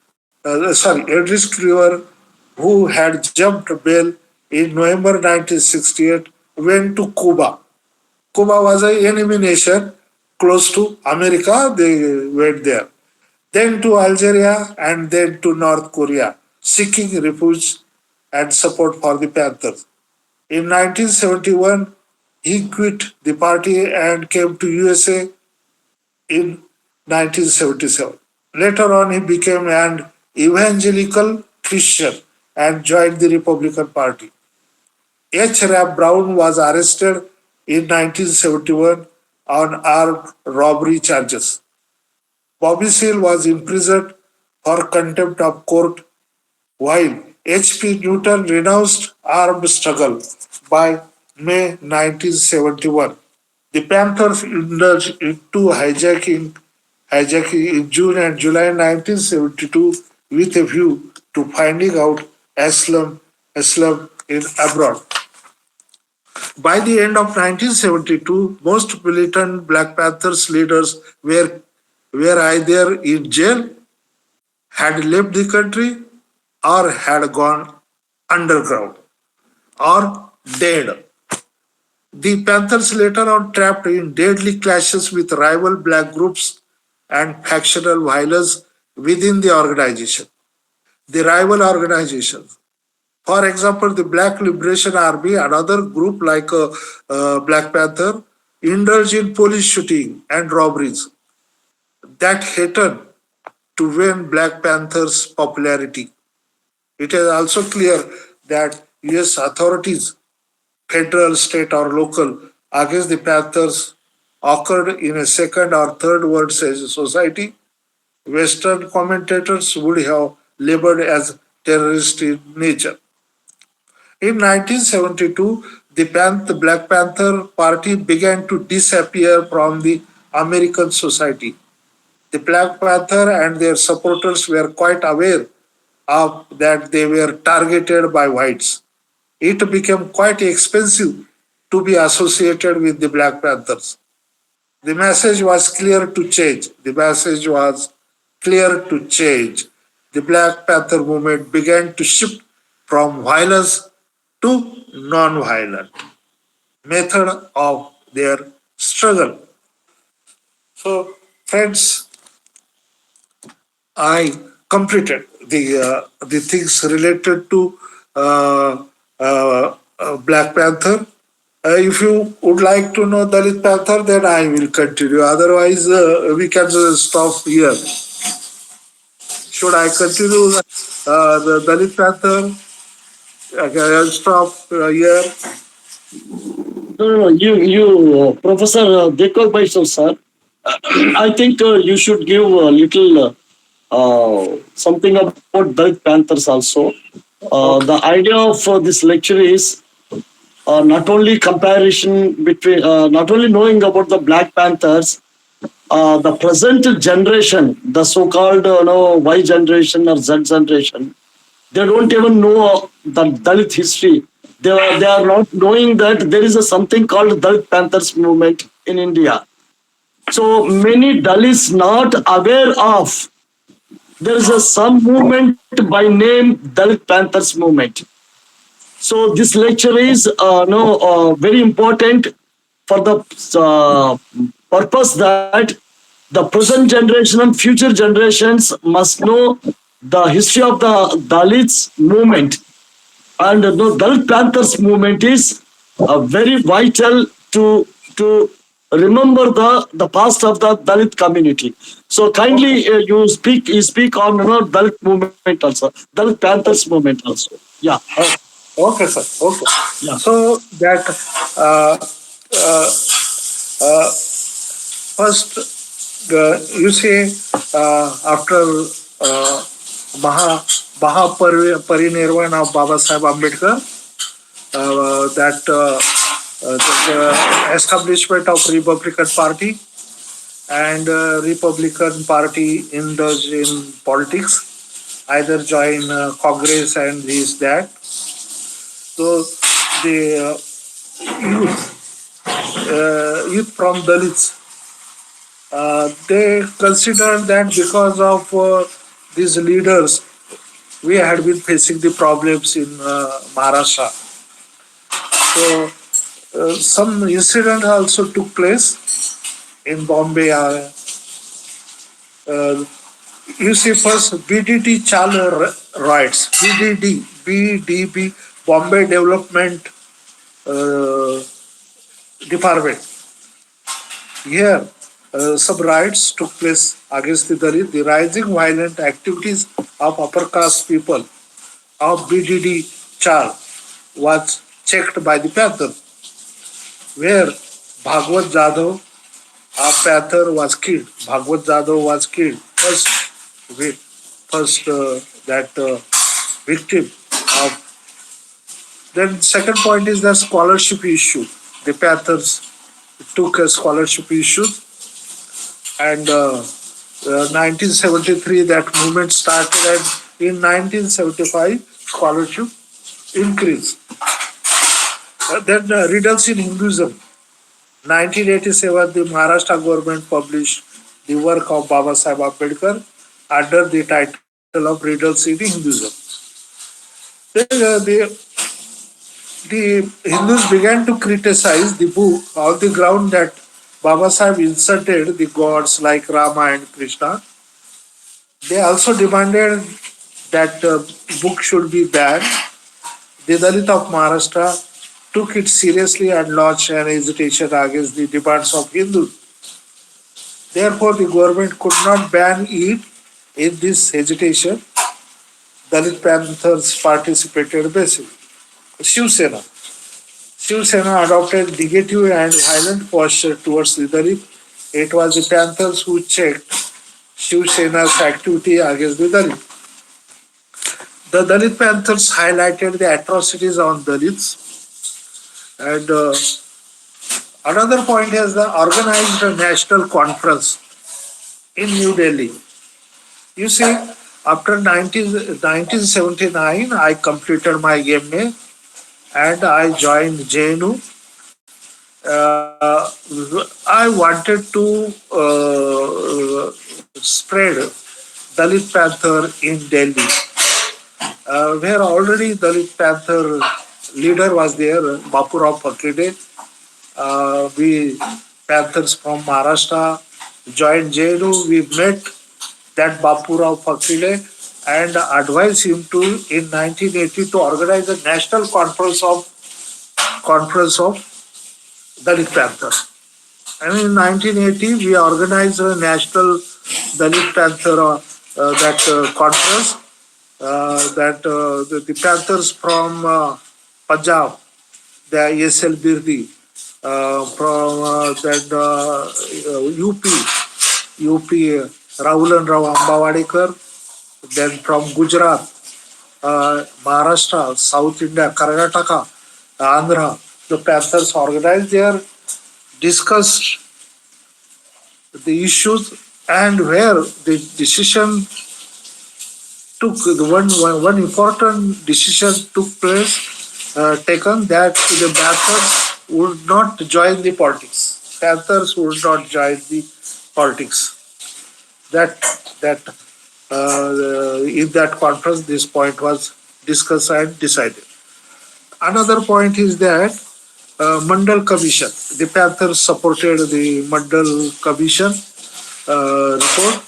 Eldridge Cleaver, who had jumped bail in November 1968, went to Cuba. Cuba was an enemy nation close to America. They went there. Then to Algeria and then to North Korea, seeking refuge and support for the Panthers. In 1971, he quit the party and came to USA in 1977. Later on, he became an evangelical Christian and joined the Republican Party. H. Rap Brown was arrested in 1971 on armed robbery charges. Bobby Seale was imprisoned for contempt of court, while H. P. Newton renounced armed struggle by May 1971. The Panthers indulged into hijacking in June and July 1972 with a view to finding out Islam in abroad. By the end of 1972, most militant Black Panthers leaders were either in jail, had left the country, or had gone underground or dead. The Panthers later on trapped in deadly clashes with rival black groups and factional violence within the organization. The rival organizations, for example, the Black Liberation Army, another group like Black Panther, indulged in police shooting and robberies that threatened to win Black Panther's popularity. It is also clear that US authorities, federal, state, or local, against the Panthers occurred in a second or third world society. Western commentators would have labeled as terrorist in nature. In 1972, the Black Panther Party began to disappear from the American society. The Black Panther and their supporters were quite aware of that they were targeted by whites. It became quite expensive to be associated with the Black Panthers. The message was clear to change. The message was clear to change. The Black Panther movement began to shift from violence to non-violent method of their struggle. So, friends, I completed the things related to Black Panther. If you would like to know Dalit Panther, then I will continue. Otherwise, we can stop here. Should I continue the Dalit Panther? Okay, I'll stop here. No, Professor Deepak Gaikwad, sir. I think you should give a little something about Dalit Panthers also. The idea of this lecture is not only comparison between, not only knowing about the Black Panthers, the present generation, the so-called Y generation or Z generation, they don't even know the Dalit history. They are not knowing that there is a something called Dalit Panthers movement in India. So many Dalits not aware of there is a some movement by name Dalit Panthers movement. So this lecture is very important for the purpose that the present generation and future generations must know the history of the Dalits movement. And the Dalit Panthers movement is very vital to remember the past of the Dalit community. So kindly you speak on Dalit movement also, Dalit Panthers movement also. Yeah, Okay, sir. Okay. yeah. So that uh, uh, uh, first you say after uh, Maha Parinirvan of Baba Sahib Ambedkar, that the establishment of Republican Party and Republican Party indulge in politics, either join Congress and this that. So the youth from Dalits, they consider that because of these leaders, we had been facing the problems in Maharashtra. So some incident also took place in Bombay. Uh, you see, first BDT Chal riots, BDB, Bombay Development uh, Department. Here, some riots took place against the Dalit. The rising violent activities of upper caste people of BDD Chal was checked by the Panther, where Bhagwat Jadhav, a Panther, was killed. Bhagwat Jadhav was killed. First that victim of. Then second point is the scholarship issue. The Panthers took a scholarship issue, and 1973 that movement started, and in 1975 scholarship increased. Then riddles in Hinduism. 1987 the Maharashtra government published the work of Baba Sahib Ambedkar under the title of Riddles in Hinduism. Then the Hindus began to criticize the book on the ground that Baba Sahib inserted the gods like Rama and Krishna. They also demanded that the book should be banned. The Dalit of Maharashtra took it seriously and launched an agitation against the demands of Hindus. Therefore, the government could not ban it. In this agitation, Dalit Panthers participated basically. Shiv Sena. Shiv Sena adopted negative and violent posture towards the Dalit. It was the Panthers who checked Shiv Sena's activity against the Dalit. The Dalit Panthers highlighted the atrocities on Dalits, and another point is the organized national conference in New Delhi. You see, after 1979, I completed my MA and I joined JNU. I wanted to spread Dalit Panther in Delhi, where already Dalit Panther leader was there, Bapurao Pakide. We Panthers from Maharashtra joined JNU. We met that Bapurao Pakide and advised him to in 1980 to organize a national conference of Dalit Panther. And in 1980 we organized a national Dalit Panther conference. The Panthers from Punjab, the ESL Birdi, from UP, Rahulan Rao Ambawadekar, then from Gujarat, Maharashtra, South India, Karnataka, Andhra, the Panthers organized there, discussed the issues, and where the decision took the one important decision took place, taken that the Panthers would not join the politics. Panthers would not join the politics. That in that conference, this point was discussed and decided. Another point is that Mandal Commission. The Panthers supported the Mandal Commission report,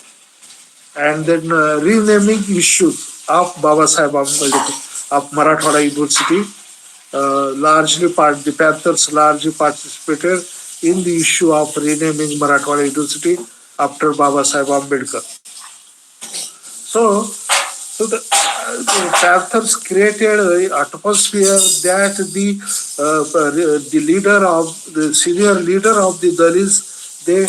and then renaming issues of Baba Sahib Ambedkar of Marathwada University. The Panthers largely participated in the issue of renaming Marathwada University after Baba Sahib Ambedkar. So the Panthers created an atmosphere that the leader of the senior leader of the Dalits, they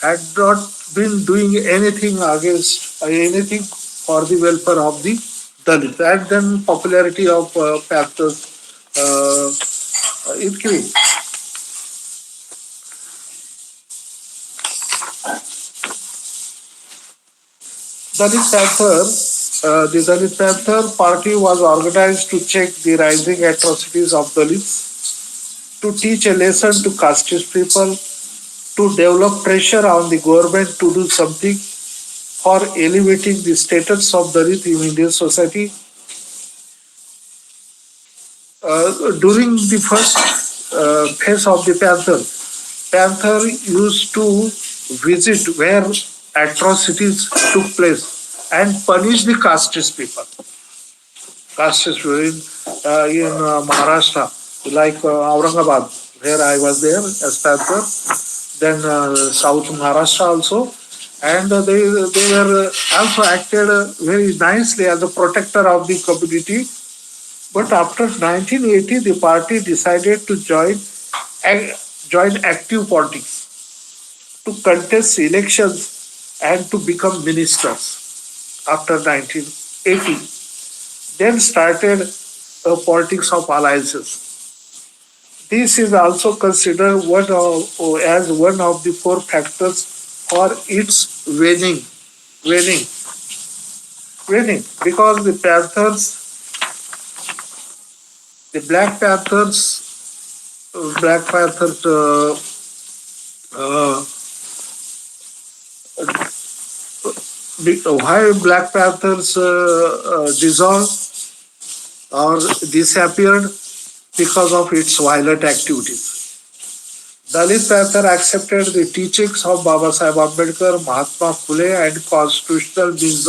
had not been doing anything against anything for the welfare of the Dalits, and then popularity of Panthers increased. The Dalit Panther party was organized to check the rising atrocities of Dalits, to teach a lesson to casteist people, to develop pressure on the government to do something for elevating the status of Dalit in Indian society. During the first phase of the Panther used to visit where atrocities took place and punish the casteist people. Casteist in Maharashtra, like Aurangabad, where I was there as Panther, then South Maharashtra also, and they were also acted very nicely as a protector of the community. But after 1980, the party decided to join active politics, to contest elections and to become ministers after 1980. Then started a politics of alliances. This is also considered as one of the four factors for its waning, because the Black Panthers, uh, why Black Panthers dissolved or disappeared? Because of its violent activities. Dalit Panther accepted the teachings of Baba Sahib Ambedkar, Mahatma Phule, and constitutional means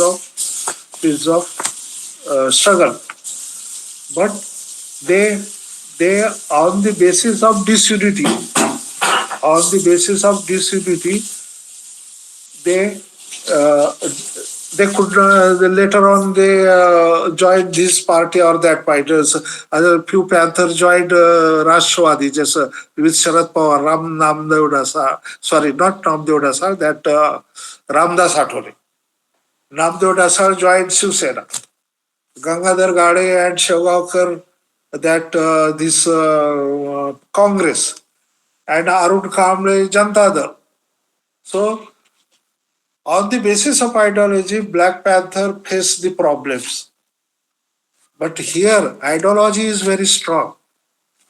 of struggle. But they on the basis of disunity, they uh, they could later on they joined this party or that party. So, other few Panthers joined Rashtrawadi, just with Sharad Pawar, Namdev Dasar. Sorry, not Namdev Dasar, that Ramdas Athore. Namdev Dasar joined Shiv Sena. Gangadhar Gade and Shevgaonkar, that this Congress, and Arun Kamble Janata Dal. So on the basis of ideology, Black Panther faced the problems. But here, ideology is very strong.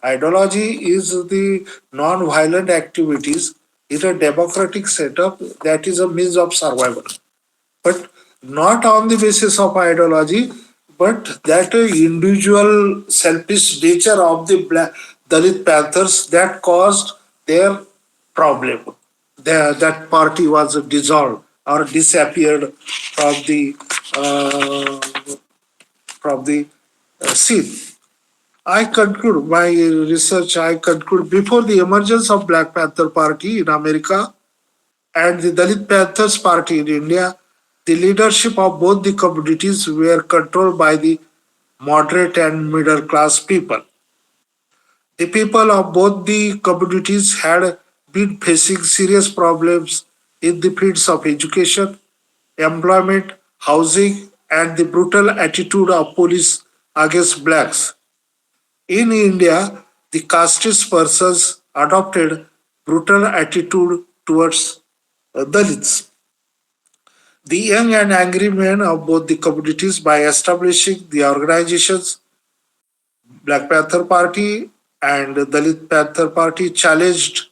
Ideology is the non-violent activities in a democratic setup that is a means of survival. But not on the basis of ideology, but that individual selfish nature of the Dalit Panthers that caused their problem. That party was dissolved or disappeared uh, from the scene. I conclude my research. I conclude before the emergence of Black Panther Party in America and the Dalit Panthers Party in India, the leadership of both the communities were controlled by the moderate and middle class people. The people of both the communities had been facing serious problems in the fields of education, employment, housing, and the brutal attitude of police against blacks. In India, the casteist persons adopted brutal attitude towards Dalits. The young and angry men of both the communities, by establishing the organizations Black Panther Party and Dalit Panther Party, challenged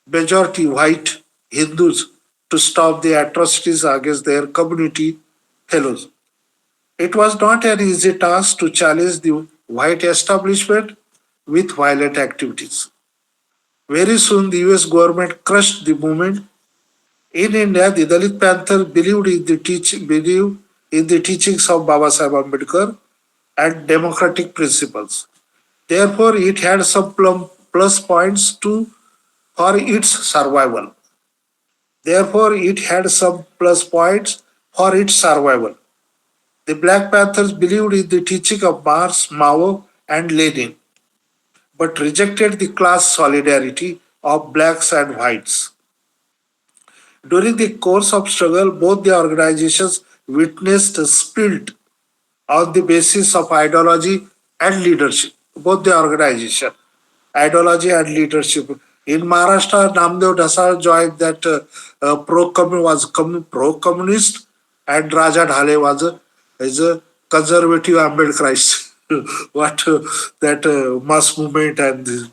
majority white Hindus to stop the atrocities against their community fellows. It was not an easy task to challenge the white establishment with violent activities. Very soon, the US government crushed the movement In India, the Dalit Panthers believed in the teachings of Baba Sahib Ambedkar and democratic principles. Therefore, it had some plus points for its survival. Therefore, it had some plus points for its survival. The Black Panthers believed in the teaching of Marx, Mao, and Lenin, but rejected the class solidarity of blacks and whites. During the course of struggle, both the organizations witnessed a split on the basis of ideology and leadership. Both the organization, ideology and leadership. In Maharashtra, Namdev Dhasal joined that pro-communist, and Raja Dhale is a conservative Ambedkarist. What that mass movement and the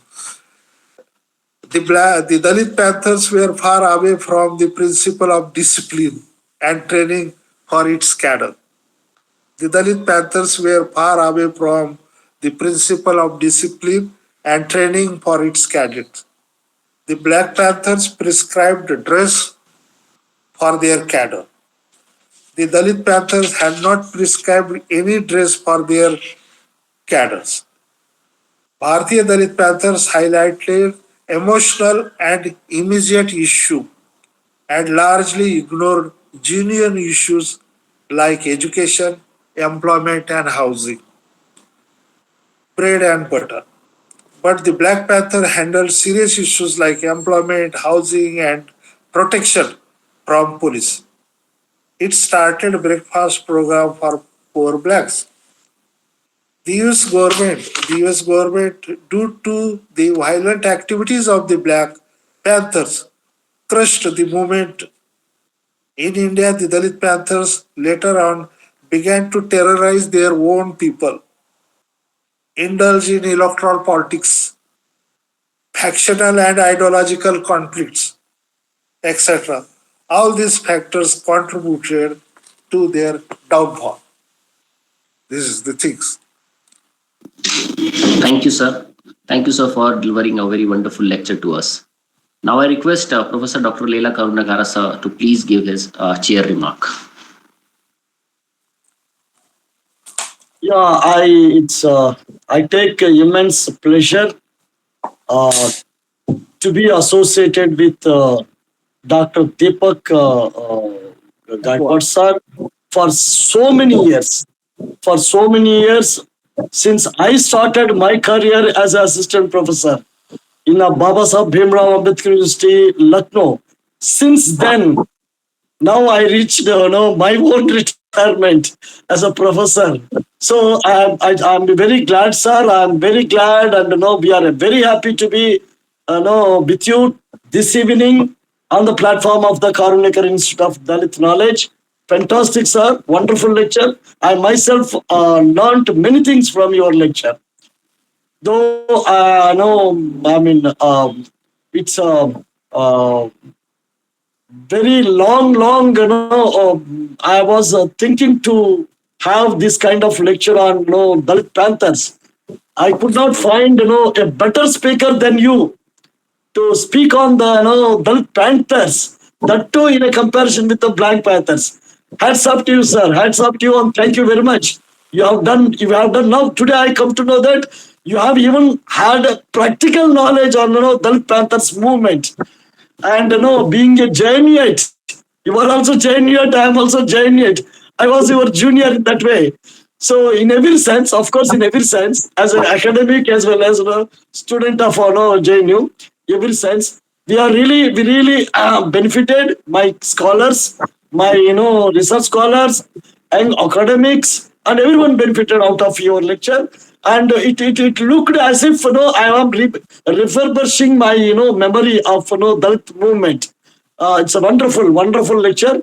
Dalit Panthers were far away from the principle of discipline and training for its cadre. The Dalit Panthers were far away from the principle of discipline and training for its cadets. The Black Panthers prescribed dress for their cadre. The Dalit Panthers had not prescribed any dress for their cadres. Bharatiya Dalit Panthers highlighted emotional and immediate issue and largely ignored genuine issues like education, employment, and housing, bread and butter. But the Black Panther handled serious issues like employment, housing, and protection from police. It started a breakfast program for poor blacks. The US government, due to the violent activities of the Black Panthers, crushed the movement. In India, the Dalit Panthers later on began to terrorize their own people, indulge in electoral politics, factional and ideological conflicts, etc. All these factors contributed to their downfall. This is the things. Thank you, sir. Thank you, sir, for delivering a very wonderful lecture to us. Now I request Professor Dr. Leela Karunyakara, sir, to please give his chair remark. Yeah, I take immense pleasure uh, to be associated with Dr. Deepak Gaikwad sir for so many years. For so many years, since I started my career as an assistant professor in a Baba Sahib Bhimrao Ambedkar University, Lucknow. Since then, now I reached my own retirement as a professor. So I'm very glad, sir. I'm very glad, and we are very happy to be with you this evening on the platform of the Karunyakara Institute of Dalit Knowledge. Fantastic, sir. Wonderful lecture. I myself learned many things from your lecture. Though no, I mean it's a very long, I was thinking to have this kind of lecture on Dalit Panthers. I could not find a better speaker than you to speak on the Dalit Panthers. That too in a comparison with the Black Panthers. Hats up to you, sir. Hats up to you, and thank you very much. You have done. You have done. Now today I come to know that you have even had a practical knowledge on Dalit Panthers movement. And being a Jainite, you are also Jainite, I am also Jainite. I was your junior in that way. So in every sense, of course, in every sense, as an academic as well as student of JNU, every sense, we really benefited. My scholars, my research scholars, and academics, and everyone benefited out of your lecture. And it looked as if I am refurbishing my memory of Dalit movement. It's a wonderful lecture.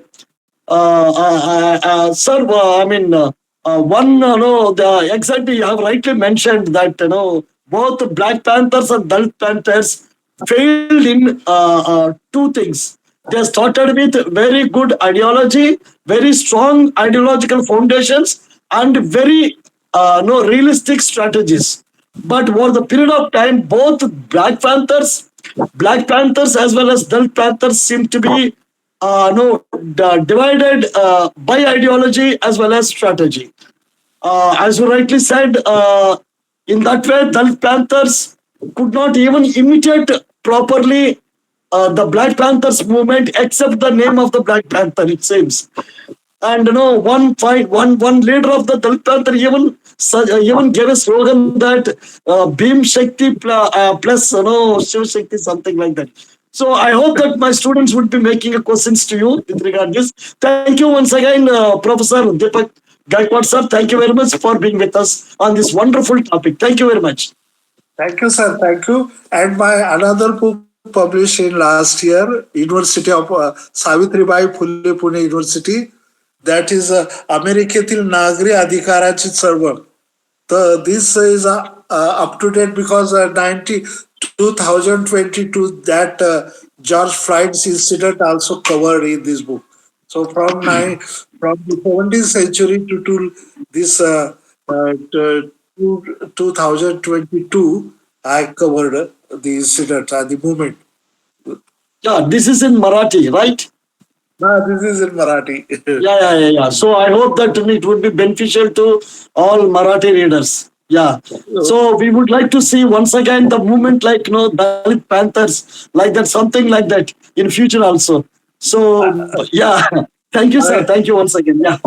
Sir, I mean, one, exactly, you have rightly mentioned that, both Black Panthers and Dalit Panthers failed in two things. They started with very good ideology, very strong ideological foundations, and very no realistic strategies. But over the period of time, both Black Panthers as well as Dalit Panthers seem to be divided by ideology as well as strategy. As you rightly said, in that way, Dalit Panthers could not even imitate properly the Black Panthers movement, except the name of the Black Panther, it seems. And one leader of the Dalit Panther even gave a slogan that Bhim Shakti plus Shiv Shakti, something like that. So I hope that my students would be making a questions to you with regard to this. Thank you once again, Professor Deepak Gaikwad sir. Thank you very much for being with us on this wonderful topic. Thank you very much. Thank you, sir. Thank you. And my another book published in last year, University of Savitribai Phule Pune University, that is अमेरिकेतील नागरी अधिकाराची चळवळ. तर this is up to date because 2022 that George Floyd's incident also covered in this book. So from the 17th century to this 2022, I covered the incident and the movement. Yeah, this is in Marathi, right? No, this is in Marathi. Yeah. So I hope that it would be beneficial to all Marathi readers. Yeah. So we would like to see once again the movement like Dalit Panthers, like that, something like that in future also. So yeah. Thank you, sir. Thank you once again. Yeah.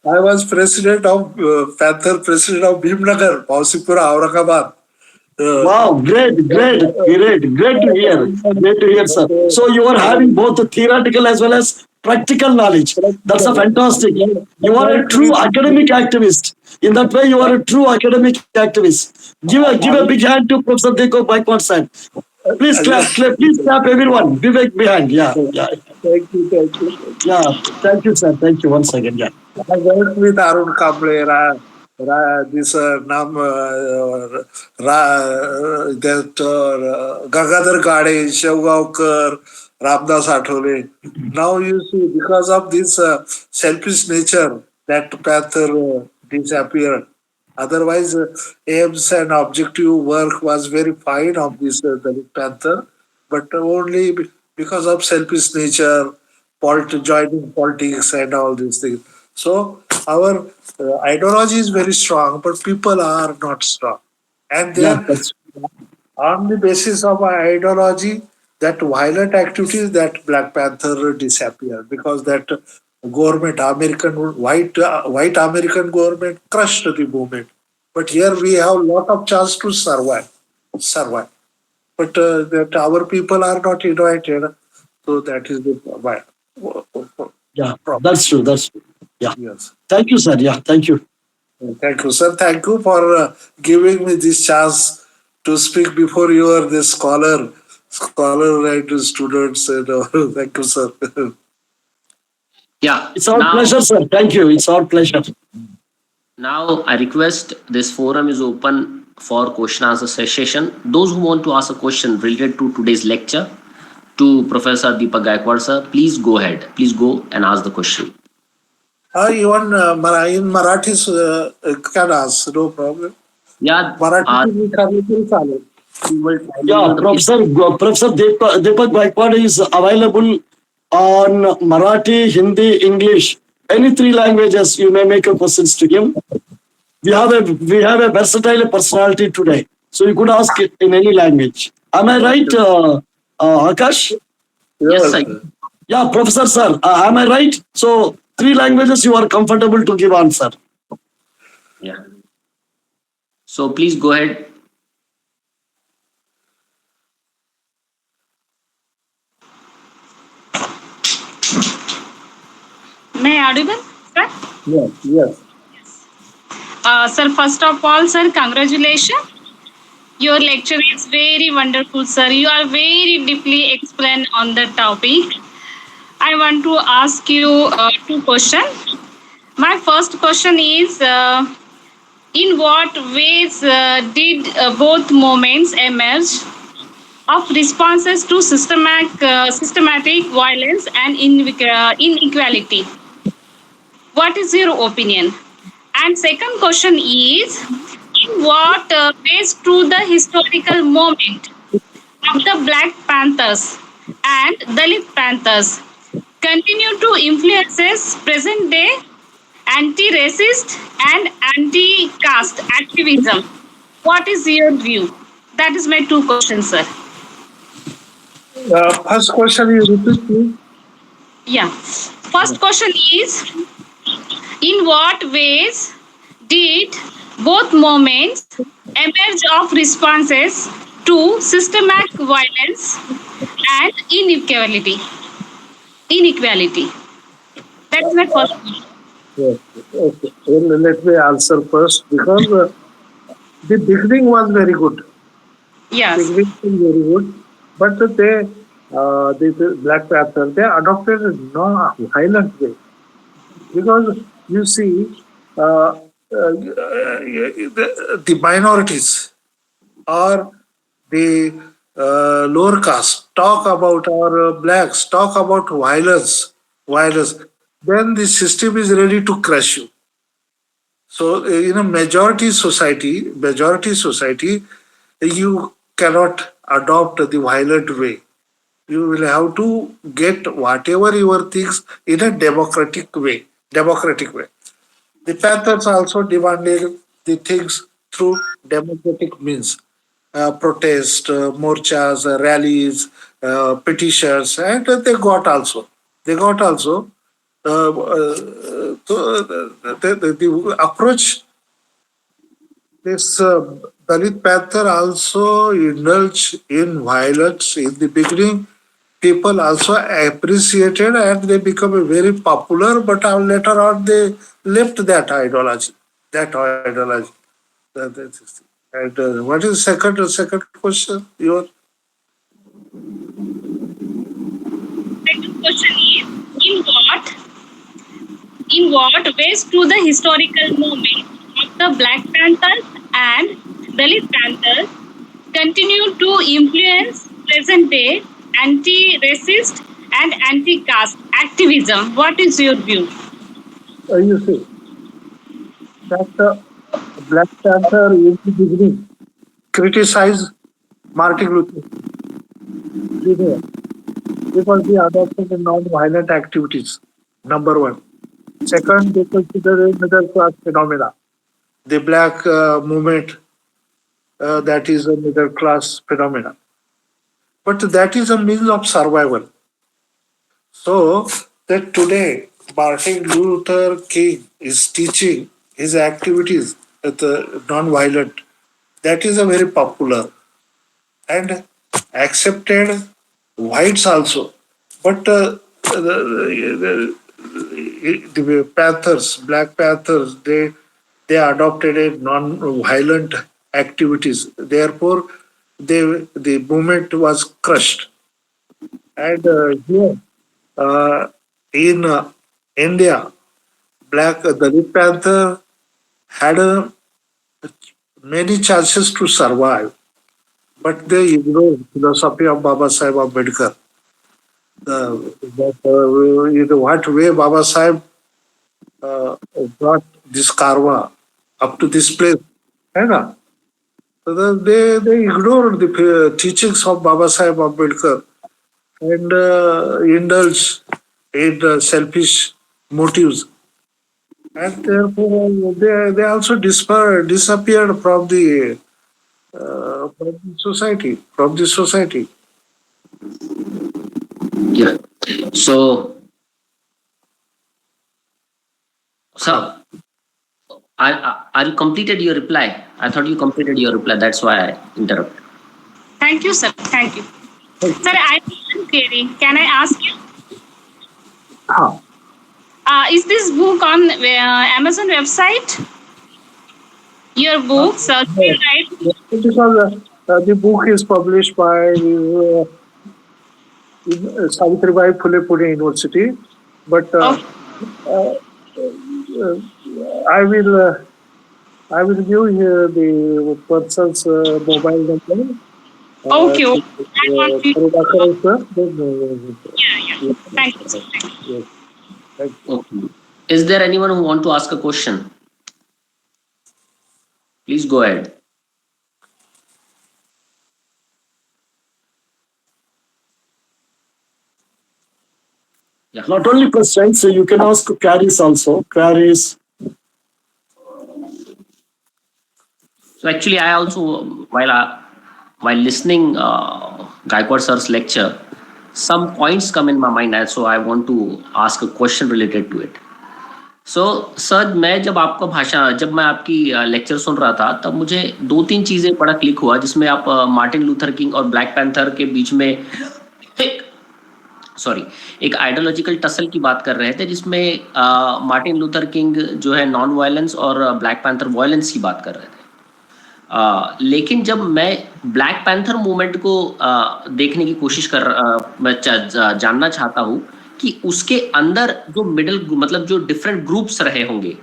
I was president of Panther, president of Bhimnagar, Pausipura, Aurangabad. Wow, great to hear, sir. So you are having both the theoretical as well as practical knowledge. That's a fantastic. You are a true academic activist. In that way, you are a true academic activist. Give a big hand to Professor Deepak Gaikwad sir. Please clap, everyone. Vivek behind. Yeah. Thank you. Yeah, thank you, sir. Thank you once again. Yeah. I worked with Arun Kamble, this Gangadhar Gade, Shevgaonkar, Ramdas Athole. Now you see, because of this selfish nature, that Panther disappeared. Otherwise, aims and objective work was very fine of this Dalit Panther, but only because of selfish nature, joining politics and all these things. So our ideology is very strong, but people are not strong. And they are on the basis of our ideology, that violent activities, that Black Panther disappeared because that government, white American government crushed the movement. But here we have a lot of chance to survive. But that our people are not united, so that is the problem. Yeah, that's true. Yeah. Yes. Thank you, sir. Yeah, thank you. Thank you, sir. Thank you for giving me this chance to speak before you are the scholar and students. And thank you, sir. Yeah. It's our pleasure, sir. Thank you. It's our pleasure. Now I request this forum is open for question answer session. Those who want to ask a question related to today's lecture to Professor Deepak Gaikwad sir, please go ahead. Please go and ask the question. Even in Marathi can ask, no problem. Yeah. Yeah, Professor Deepak Gaikwad is available on Marathi, Hindi, English, any three languages. You may make a questions to him. We have a versatile personality today, so you could ask it in any language. Am I right, Akash? Yes, sir. Yeah, Professor sir, am I right? So 3 languages you are comfortable to give answer. Yeah. So please go ahead. May I audible, sir? Yes. Sir, first of all, sir, congratulations. Your lecture is very wonderful, sir. You are very deeply explained on the topic. I want to ask you 2 questions. My first question is, in what ways did both movements emerge of responses to systematic violence and inequality? What is your opinion? And second question is, in what ways to the historical moment of the Black Panthers and Dalit Panthers continue to influences present day anti-racist and anti-caste activism. What is your view? That is my two questions, sir. First question you repeat, please. Yeah. First question is, in what ways did both movements emerge of responses to systematic violence and inequality? Inequality. That is my first question. Yes. Okay. Well, let me answer first because the beginning was very good. Yes. Beginning was very good, but the Black Panther, they adopted a non-violent way because you see, the minorities or the lower caste talk about or blacks talk about violence, then the system is ready to crush you. So in a majority society, you cannot adopt the violent way. You will have to get whatever your things in a democratic way. Democratic way. The Panthers also demanded the things through democratic means, protest, morchas, rallies, petitions, and they got also. They got also. The approach, this Dalit Panther also indulged in violence in the beginning. People also appreciated and they become very popular, but later on they left that ideology. That ideology. That is- And what is second question? Your Second question is, in what ways do the historical movement of the Black Panthers and Dalit Panthers continue to influence present day anti-racist and anti-caste activism? What is your view? you see that Black Panther in the beginning criticized Martin Luther Jr. because he adopted non-violent activities. Number one. Second, they consider a middle class phenomena. The black movement, that is a middle class phenomena. But that is a means of survival. So that today Martin Luther King is teaching his activities at the non-violent. That is a very popular and accepted whites also. But the Panthers, Black Panthers, they adopted a non-violent activities. Therefore, the movement was crushed. And here in India, Black Dalit Panther had many chances to survive, but they ignored philosophy of Baba Sahib Ambedkar. In what way Baba Sahib uh, brought this karma up to this place? है ना? So they ignored the teachings of Baba Sahib Ambedkar and indulged in selfish motives. And therefore, they also disappeared from the society. From the society. Yeah. So, sir, are you completed your reply? I thought you completed your reply. That's why I interrupted. Thank you, sir. Thank you. Sir, I have one query. Can I ask you? Huh. Is this book on Amazon website? Your book, sir, No. right? Because the book is published by Savitribai Phule Pune University, but Okay. uh, uh, I will uh, I will give you the person's mobile number. Okay. Okay. I want you. Karunyakara, sir. Yeah, yeah. Thank you, sir. Yes, Thank you. yes, thank you. Okay. Is there anyone who want to ask a question? Please go ahead. Yeah. Not only questions, you can ask queries also. Queries. So actually, I also while listening Gaikwad sir's lecture, some points come in my mind, and so I want to ask a question related to it. So sir मैं जब मैं आपकी lecture सुन रहा था तब मुझे दो तीन चीजें बड़ा क्लिक हुआ जिसमें आप मार्टिन लूथर किंग और ब्लैक पैंथर के बीच में एक सॉरी एक आइडियोलॉजिकल टसल की बात कर रहे थे जिसमें मार्टिन लूथर किंग जो है नॉन वायलेंस और ब्लैक पैंथर वायलेंस की बात कर रहे थे। लेकिन जब मैं ब्लैक पैंथर मूवमेंट को देखने की कोशिश मैं जानना चाहता हूँ कि उसके अंदर जो मिडिल मतलब जो डिफरेंट ग्रुप्स रहे होंगे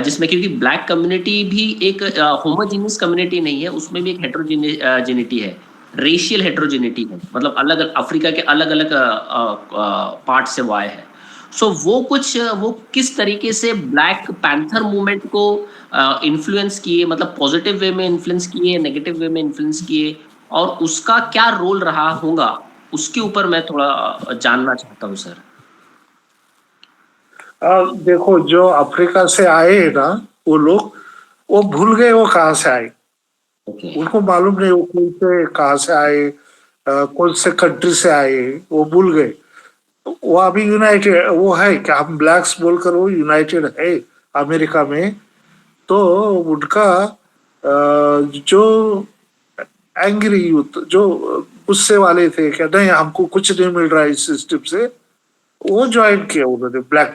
जिसमें क्योंकि ब्लैक कम्युनिटी भी एक होमोजीनियस कम्युनिटी नहीं है, उसमें भी एक हेट्रोजेनिटी है, रेशियल हेट्रोजेनिटी है, मतलब अलग अफ्रीका के अलग अलग पार्ट से वो आए हैं। सो वो किस तरीके से ब्लैक पैंथर मूवमेंट को इन्फ्लुएंस किए, मतलब पॉजिटिव वे में इन्फ्लुएंस किए, नेगेटिव वे में इन्फ्लुएंस किए, और उसका क्या रोल रहा होगा उसके ऊपर मैं थोड़ा जानना चाहता हूँ सर। देखो, जो अफ्रीका से आए ना वो लोग, वो भूल गए वो कहाँ से आए। उनको मालूम नहीं वो कौन से कहाँ से आए, कौन से कंट्री से आए, वो भूल गए। वो अभी यूनाइटेड वो है क्या, हम ब्लैक्स बोलकर वो यूनाइटेड है अमेरिका में। तो उनका जो एंग्री यूथ, जो गुस्से वाले थे क्या नहीं हमको कुछ नहीं मिल रहा है इस सिस्टम से, वो ज्वाइन किया उन्होंने ब्लैक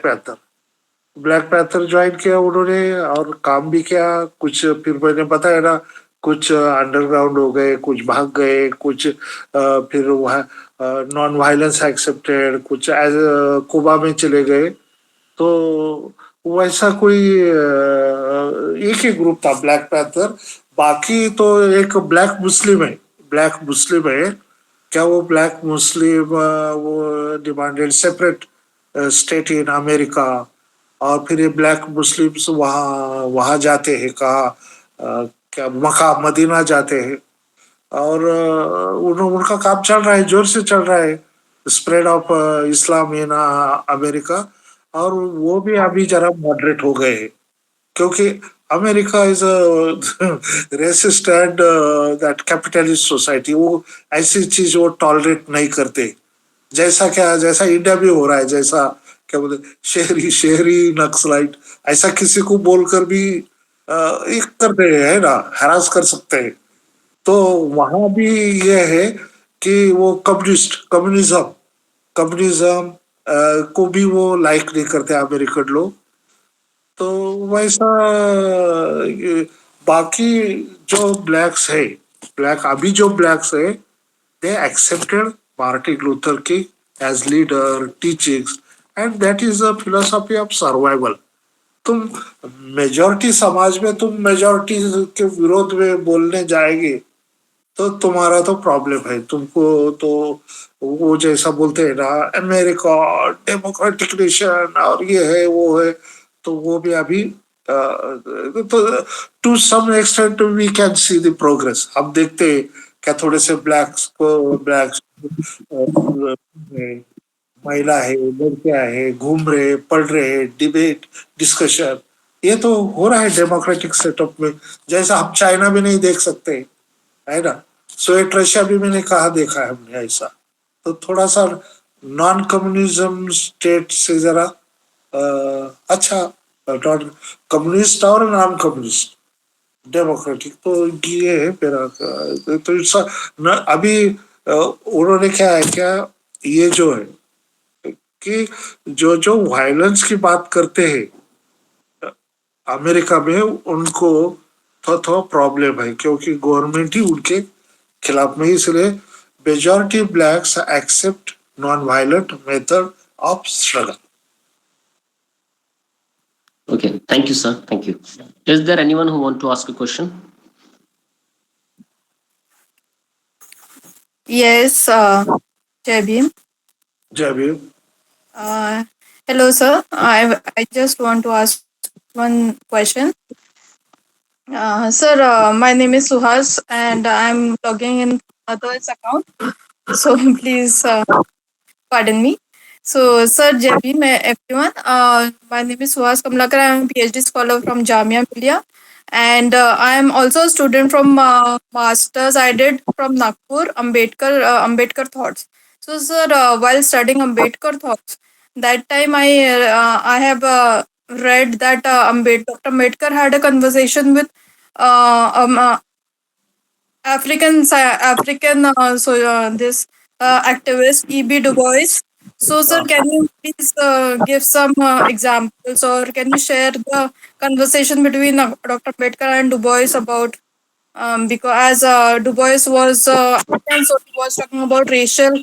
पैंथर ज्वाइन किया उन्होंने और काम भी किया कुछ। फिर मैंने बताया ना, कुछ अंडरग्राउंड हो गए, कुछ भाग गए, कुछ फिर वहाँ नॉन वायलेंस एक्सेप्टेड, कुछ एज कुबा में चले गए। तो वैसा कोई एक ही ग्रुप था ब्लैक पैंथर। बाकी तो एक ब्लैक मुस्लिम है क्या, वो ब्लैक मुस्लिम वो demanded separate state in America. और फिर ये ब्लैक मुस्लिम्स वहाँ वहाँ जाते हैं, कहा क्या मक्का मदीना जाते हैं। और उनका काम चल रहा है, जोर से चल रहा है, spread of Islam in America. और वो भी अभी जरा मॉडरेट हो गए हैं क्योंकि America is resist and that capitalist society. वो ऐसी चीज वो टॉलरेट नहीं करते, जैसा इंडिया में हो रहा है, जैसा क्या बोलते शहरी शहरी नक्सलाइट, ऐसा किसी को बोलकर भी एक करते हैं ना, हरास कर सकते हैं। तो वहां भी ये है कि वो कम्युनिज्म को भी वो लाइक नहीं करते अमेरिकन लोग। तो वैसा बाकी जो ब्लैक्स है they accepted Martin Luther King as leader, teachings, and that is a philosophy of survival. तुम मेजॉरिटी समाज में तुम मेजॉरिटी के विरोध में बोलने जाएंगे तो तुम्हारा तो प्रॉब्लम है। तुमको तो वो जैसा बोलते हैं ना, अमेरिका डेमोक्रेटिक नेशन और ये है वो है, तो वो भी अभी तो to some extent we can see the progress. हम देखते हैं क्या थोड़े से ब्लैक्स महिला है, लड़कियां है, घूम रहे, पढ़ रहे, डिबेट डिस्कशन, ये तो हो रहा है डेमोक्रेटिक सेटअप में, जैसा हम चाइना में नहीं देख सकते है ना। सोवियत रशिया भी मैंने कहा देखा है हमने ऐसा। तो थोड़ा सा नॉन कम्युनिज्म स्टेट से जरा अच्छा, नॉन कम्युनिस्ट और नॉन कम्युनिस्ट डेमोक्रेटिक, तो ये है मेरा। तो अभी उन्होंने क्या है क्या, ये जो है कि जो वायलेंस की बात करते हैं अमेरिका में, उनको थोड़ा प्रॉब्लम है क्योंकि गवर्नमेंट ही उनके खिलाफ में, इसलिए majority blacks accept non violent method of struggle. Okay, thank you sir, thank you. Is there anyone who want to ask a question? Yes, Jai Bhim. Hello, sir. I just want to ask one question. Sir, my name is Suhas and I'm logging in others account. So please pardon me. So, Sir Jai everyone. My name is Suhas Kamlakar. I am a PhD scholar from Jamia Millia, and I am also a student from Masters. I did from Nagpur, Ambedkar Thoughts. So, sir, while studying Ambedkar Thoughts, that time I have read that Dr. Ambedkar had a conversation with African this activist E.B. Du Bois. So, sir, can you please give some examples, or can you share the conversation between Dr. Ambedkar and Du Bois about because as Du Bois was African, so he was talking about racial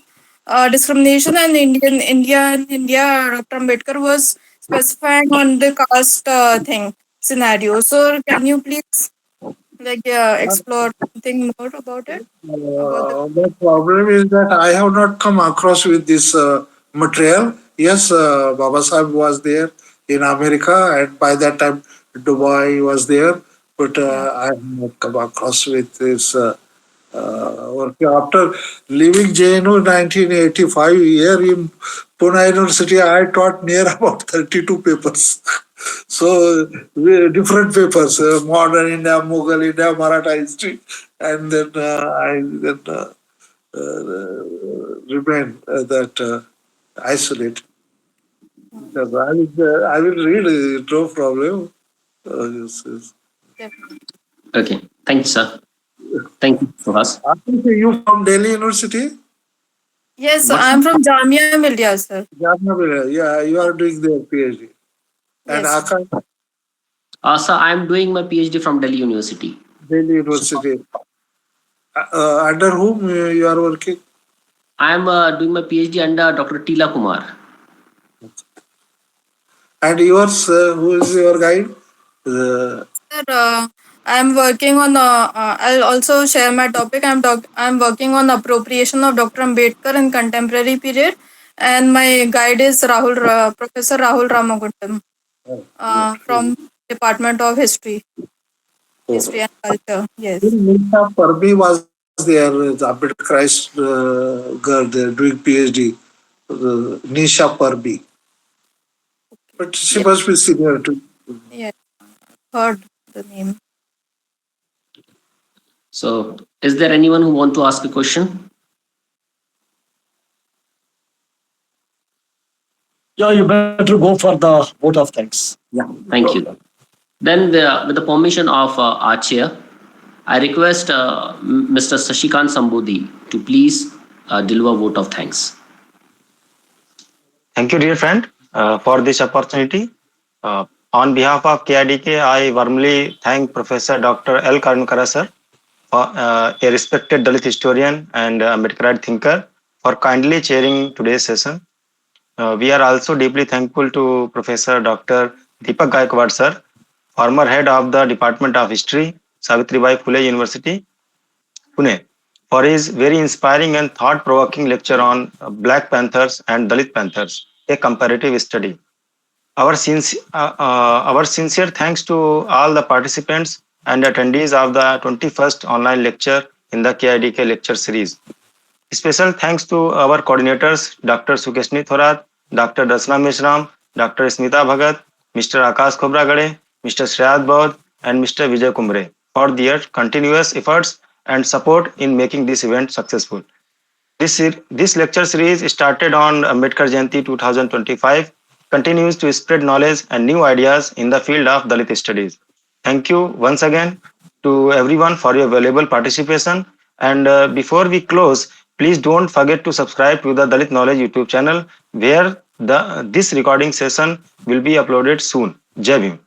discrimination, and India, Dr. Ambedkar was specifying on the caste thing scenario. So, can you please explore something more about it? About the The problem is that I have not come across with this material. Yes, Baba Sahib was there in America, and by that time Dubai was there, but yeah. I have not come across with this work. After leaving JNU 1985 here in Pune University, I taught near about 32 papers. So different papers, modern India, Mughal India, Maratha history, and then I then remain that isolated. Because I will read no problem. Yes, yes. Definitely. Okay. Thank you, sir. Thank you, Suhas. I think you from Delhi University? Yes, What's I'm from Jamia Millia, sir. Yeah, you are doing their PhD. And Yes, sir. Akash, sir, I'm doing my PhD from Delhi University. Delhi So University. Under whom you are working? I'm doing my PhD under Dr. Tila Kumar. And yours, who is your guide? Sir, I'm working on. I'll also share my topic. I'm working on appropriation of Dr. Ambedkar in contemporary period, and my guide is Professor Rahul Ramagundam from Department of History and Culture. Yes. Nisha Parbi was there, the Ambedkarite girl there doing PhD. Nisha Parbi. But she Yeah. must be senior too. Yeah. Heard the name. So is there anyone who want to ask a question? Yeah, you better go for the vote of thanks. Yeah. Thank you. Then with the permission of our chair, I request Mr. Shashikant Sambodhi to please deliver vote of thanks. Thank you, dear friend, for this opportunity. On behalf of KIDK, I warmly thank Professor Dr. L. Karunyakara sir, a respected Dalit historian and Ambedkarite thinker, for kindly chairing today's session. We are also deeply thankful to Professor Dr. Deepak Gaikwad sir, former head of the Department of History, Savitribai Phule University, Pune, for his very inspiring and thought-provoking lecture on Black Panthers and Dalit Panthers, a comparative study. Our sincere thanks to all the participants and attendees of the 21st online lecture in the KIDK lecture series. Special thanks to our coordinators, Dr. Sukeshni, Dr. Darshana Mishram, Dr. Smita Bhagat, Mr. Akash Khobragade, Mr. Shreyat and Mr. Vijay Kumre for their continuous efforts and support in making this event successful. This lecture series started on Ambedkar Jayanti 2025 continues to spread knowledge and new ideas in the field of Dalit studies. Thank you once again to everyone for your valuable participation. And before we close, please don't forget to subscribe to the Dalit Knowledge YouTube channel where this recording session will be uploaded soon. Jai Bhim.